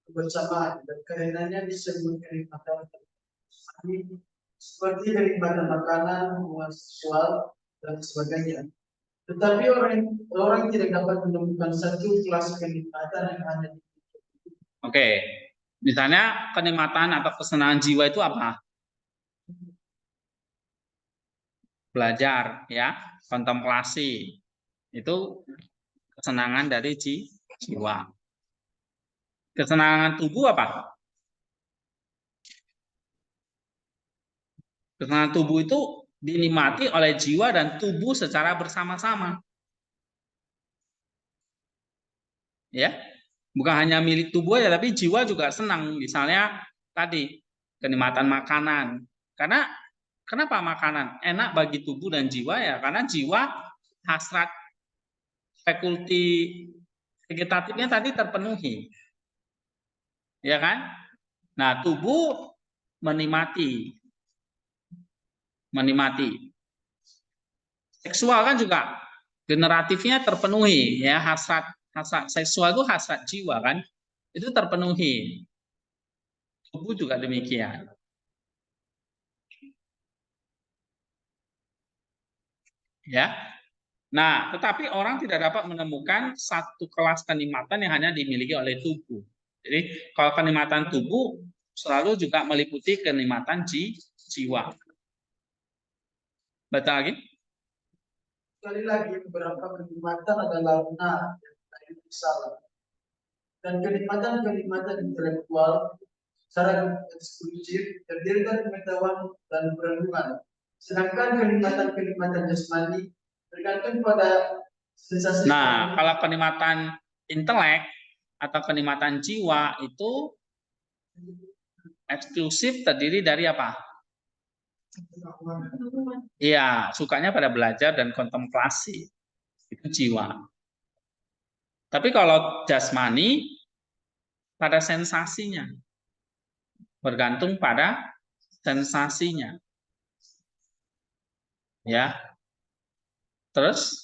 kebersamaan, dan karenanya disebut kenikmatan seperti kenikmatan makanan, hubungan seksual, dan sebagainya. Tetapi orang tidak dapat menemukan satu kelas kenikmatan yang hanya. Oke, misalnya kenikmatan atau kesenangan jiwa itu apa? Belajar, ya, kontemplasi, itu kesenangan dari jiwa. Kesenangan tubuh apa? Kesenangan tubuh itu dinikmati oleh jiwa dan tubuh secara bersama-sama. Ya, bukan hanya milik tubuh ya, tapi jiwa juga senang. Misalnya tadi kenikmatan makanan. Karena kenapa makanan enak bagi tubuh dan jiwa ya? Karena jiwa hasrat fakulti vegetatifnya tadi terpenuhi. Ya kan? Nah, tubuh menikmati. Seksual kan juga generatifnya terpenuhi ya, hasrat seksual itu hasrat jiwa kan? Itu terpenuhi. Tubuh juga demikian. Ya. Nah, tetapi orang tidak dapat menemukan satu kelas kenikmatan yang hanya dimiliki oleh tubuh. Jadi, kalau kenikmatan tubuh selalu juga meliputi kenikmatan jiwa. Baca lagi. Sekali lagi, beberapa kenikmatan adalah benar dan salah. Dan kenikmatan intelektual secara eksklusif terdiri dari pengetahuan dan perlindungan. Sedangkan kenikmatan jasmani tergantung pada sensasi. Nah, kalau kenikmatan intelek atau kenikmatan jiwa itu eksklusif terdiri dari apa? Iya, sukanya pada belajar dan kontemplasi. Itu jiwa. Tapi kalau jasmani pada sensasinya. Bergantung pada sensasinya. Ya. Terus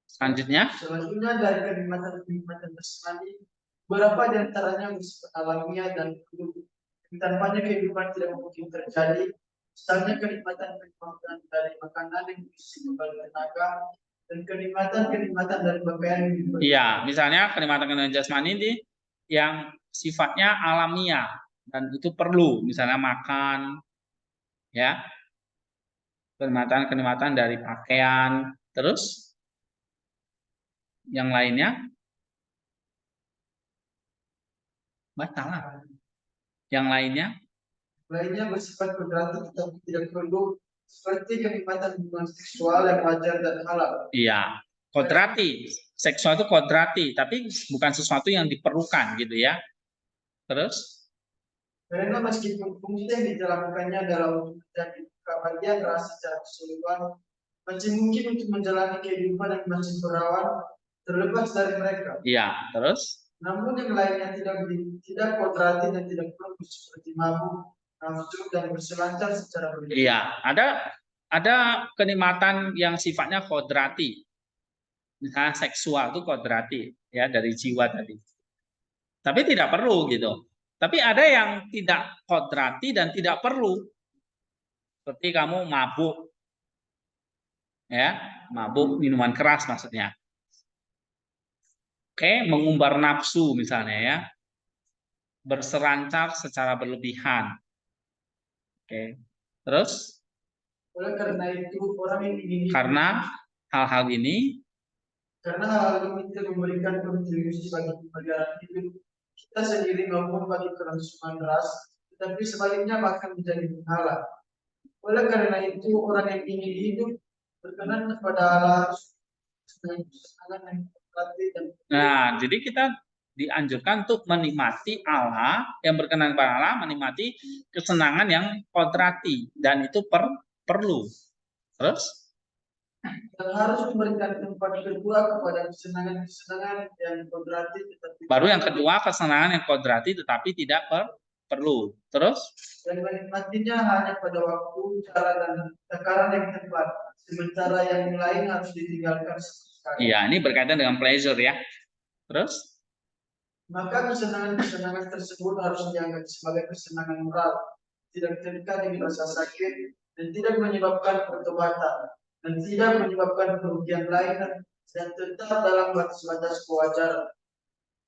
selanjutnya dari kenikmatan jasmani, beberapa di antaranya bersifat alamiah dan tanpanya kehidupan tidak mungkin terjadi. Misalnya kenikmatan dari makanan yang berisi kembali tenaga dan kenikmatan dari pakaian. Iya, misalnya kenikmatan jasmani ini yang sifatnya alamiah dan itu perlu, misalnya makan, ya, kenikmatan dari pakaian, terus yang lainnya, batal. Yang lainnya bersifat kodrati tetapi tidak perlu, seperti kenikmatan hubungan seksual yang wajar dan halal. Iya, kodrati, seksual itu kodrati, tapi bukan sesuatu yang diperlukan gitu ya. Terus? Karena meskipun fungsi yang dijalankannya dalam menjadi kebahagiaan rasa secara keseluruhan, masih mungkin untuk menjalani kehidupan yang masih berawan terlepas dari mereka. Iya, terus? Namun yang lainnya tidak kodrati dan tidak perlu, seperti mabuk, nafsu dan berselancar secara berbeda. Iya, ada kenikmatan yang sifatnya kodrati. Misalnya seksual itu kodrati ya dari jiwa tadi. Tapi tidak perlu gitu. Tapi ada yang tidak kodrati dan tidak perlu. Seperti kamu mabuk. Ya, mabuk minuman keras maksudnya. Oke, mengumbar nafsu misalnya ya. Berselancar secara berlebihan. Oke. Terus? Oleh karena itu orang yang ingin hal-hal ini tidak memberikan kontribusi bagi negara hidup kita sendiri maupun bagi kelangsungan ras, tetapi sebaliknya bahkan menjadi penghalang. Oleh karena itu orang yang ingin hidup berkenan kepada Allah harus sangat memperhati dan. Nah, jadi kita dianjurkan untuk menikmati Allah yang berkenan kepada Allah, menikmati kesenangan yang kodrati dan itu perlu. Terus? Dan harus memberikan tempat kedua kepada kesenangan yang kodrati tetapi. Baru yang kedua kesenangan yang kodrati tetapi tidak perlu. Terus? Dan menikmatinya hanya pada waktu, cara dan takaran yang tepat. Sementara yang lain harus ditinggalkan sekali. Iya, ini berkaitan dengan pleasure ya. Terus? Maka kesenangan-kesenangan tersebut harus dianggap sebagai kesenangan moral, tidak terikat dengan rasa sakit dan tidak menyebabkan pertobatan dan tidak menyebabkan kerugian lain dan tetap dalam batas-batas kewajaran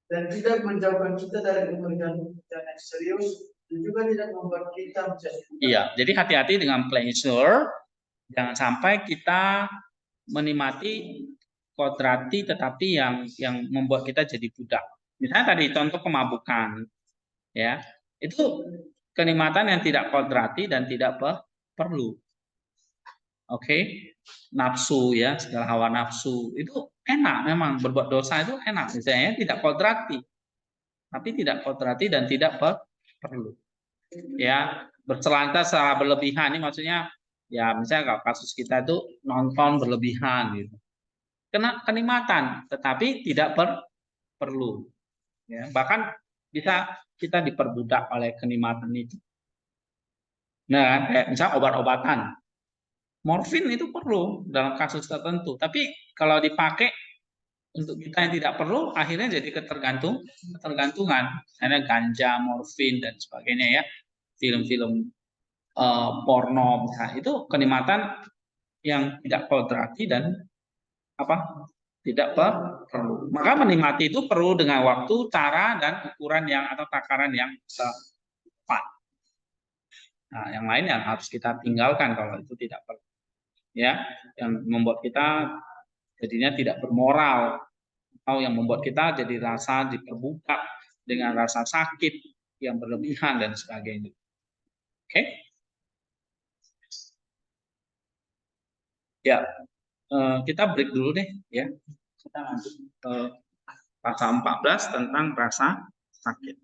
dan tidak menjauhkan kita dari pemberian yang serius dan juga tidak membuat kita menjadi. Iya, jadi hati-hati dengan pleasure, jangan sampai kita menikmati kodrati tetapi yang membuat kita jadi budak. Misalnya tadi contoh kemabukan, ya itu kenikmatan yang tidak kodrati dan tidak perlu. Oke, nafsu ya, segala hawa nafsu itu enak memang, berbuat dosa itu enak, misalnya tidak kodrati, tapi tidak kodrati dan tidak perlu. Ya, berselancar secara berlebihan ini maksudnya ya misalnya kalau kasus kita itu nonton berlebihan gitu. Kena kenikmatan tetapi tidak perlu. Ya, bahkan bisa kita diperbudak oleh kenikmatan itu. Nah, kayak misalnya obat-obatan. Morfin itu perlu dalam kasus tertentu, tapi kalau dipakai untuk kita yang tidak perlu, akhirnya jadi ketergantungan. Misalnya ganja, morfin dan sebagainya ya, film-film porno, misalnya itu kenikmatan yang tidak kodrati dan tidak perlu. Maka menikmati itu perlu dengan waktu, cara dan ukuran yang atau takaran yang tepat. Nah, yang lain yang harus kita tinggalkan kalau itu tidak perlu. Ya, yang membuat kita jadinya tidak bermoral atau yang membuat kita jadi rasa diperbudak dengan rasa sakit yang berlebihan dan sebagainya. Oke? Ya, kita break dulu deh ya. Kita lanjut ke pasal 14 tentang rasa sakit.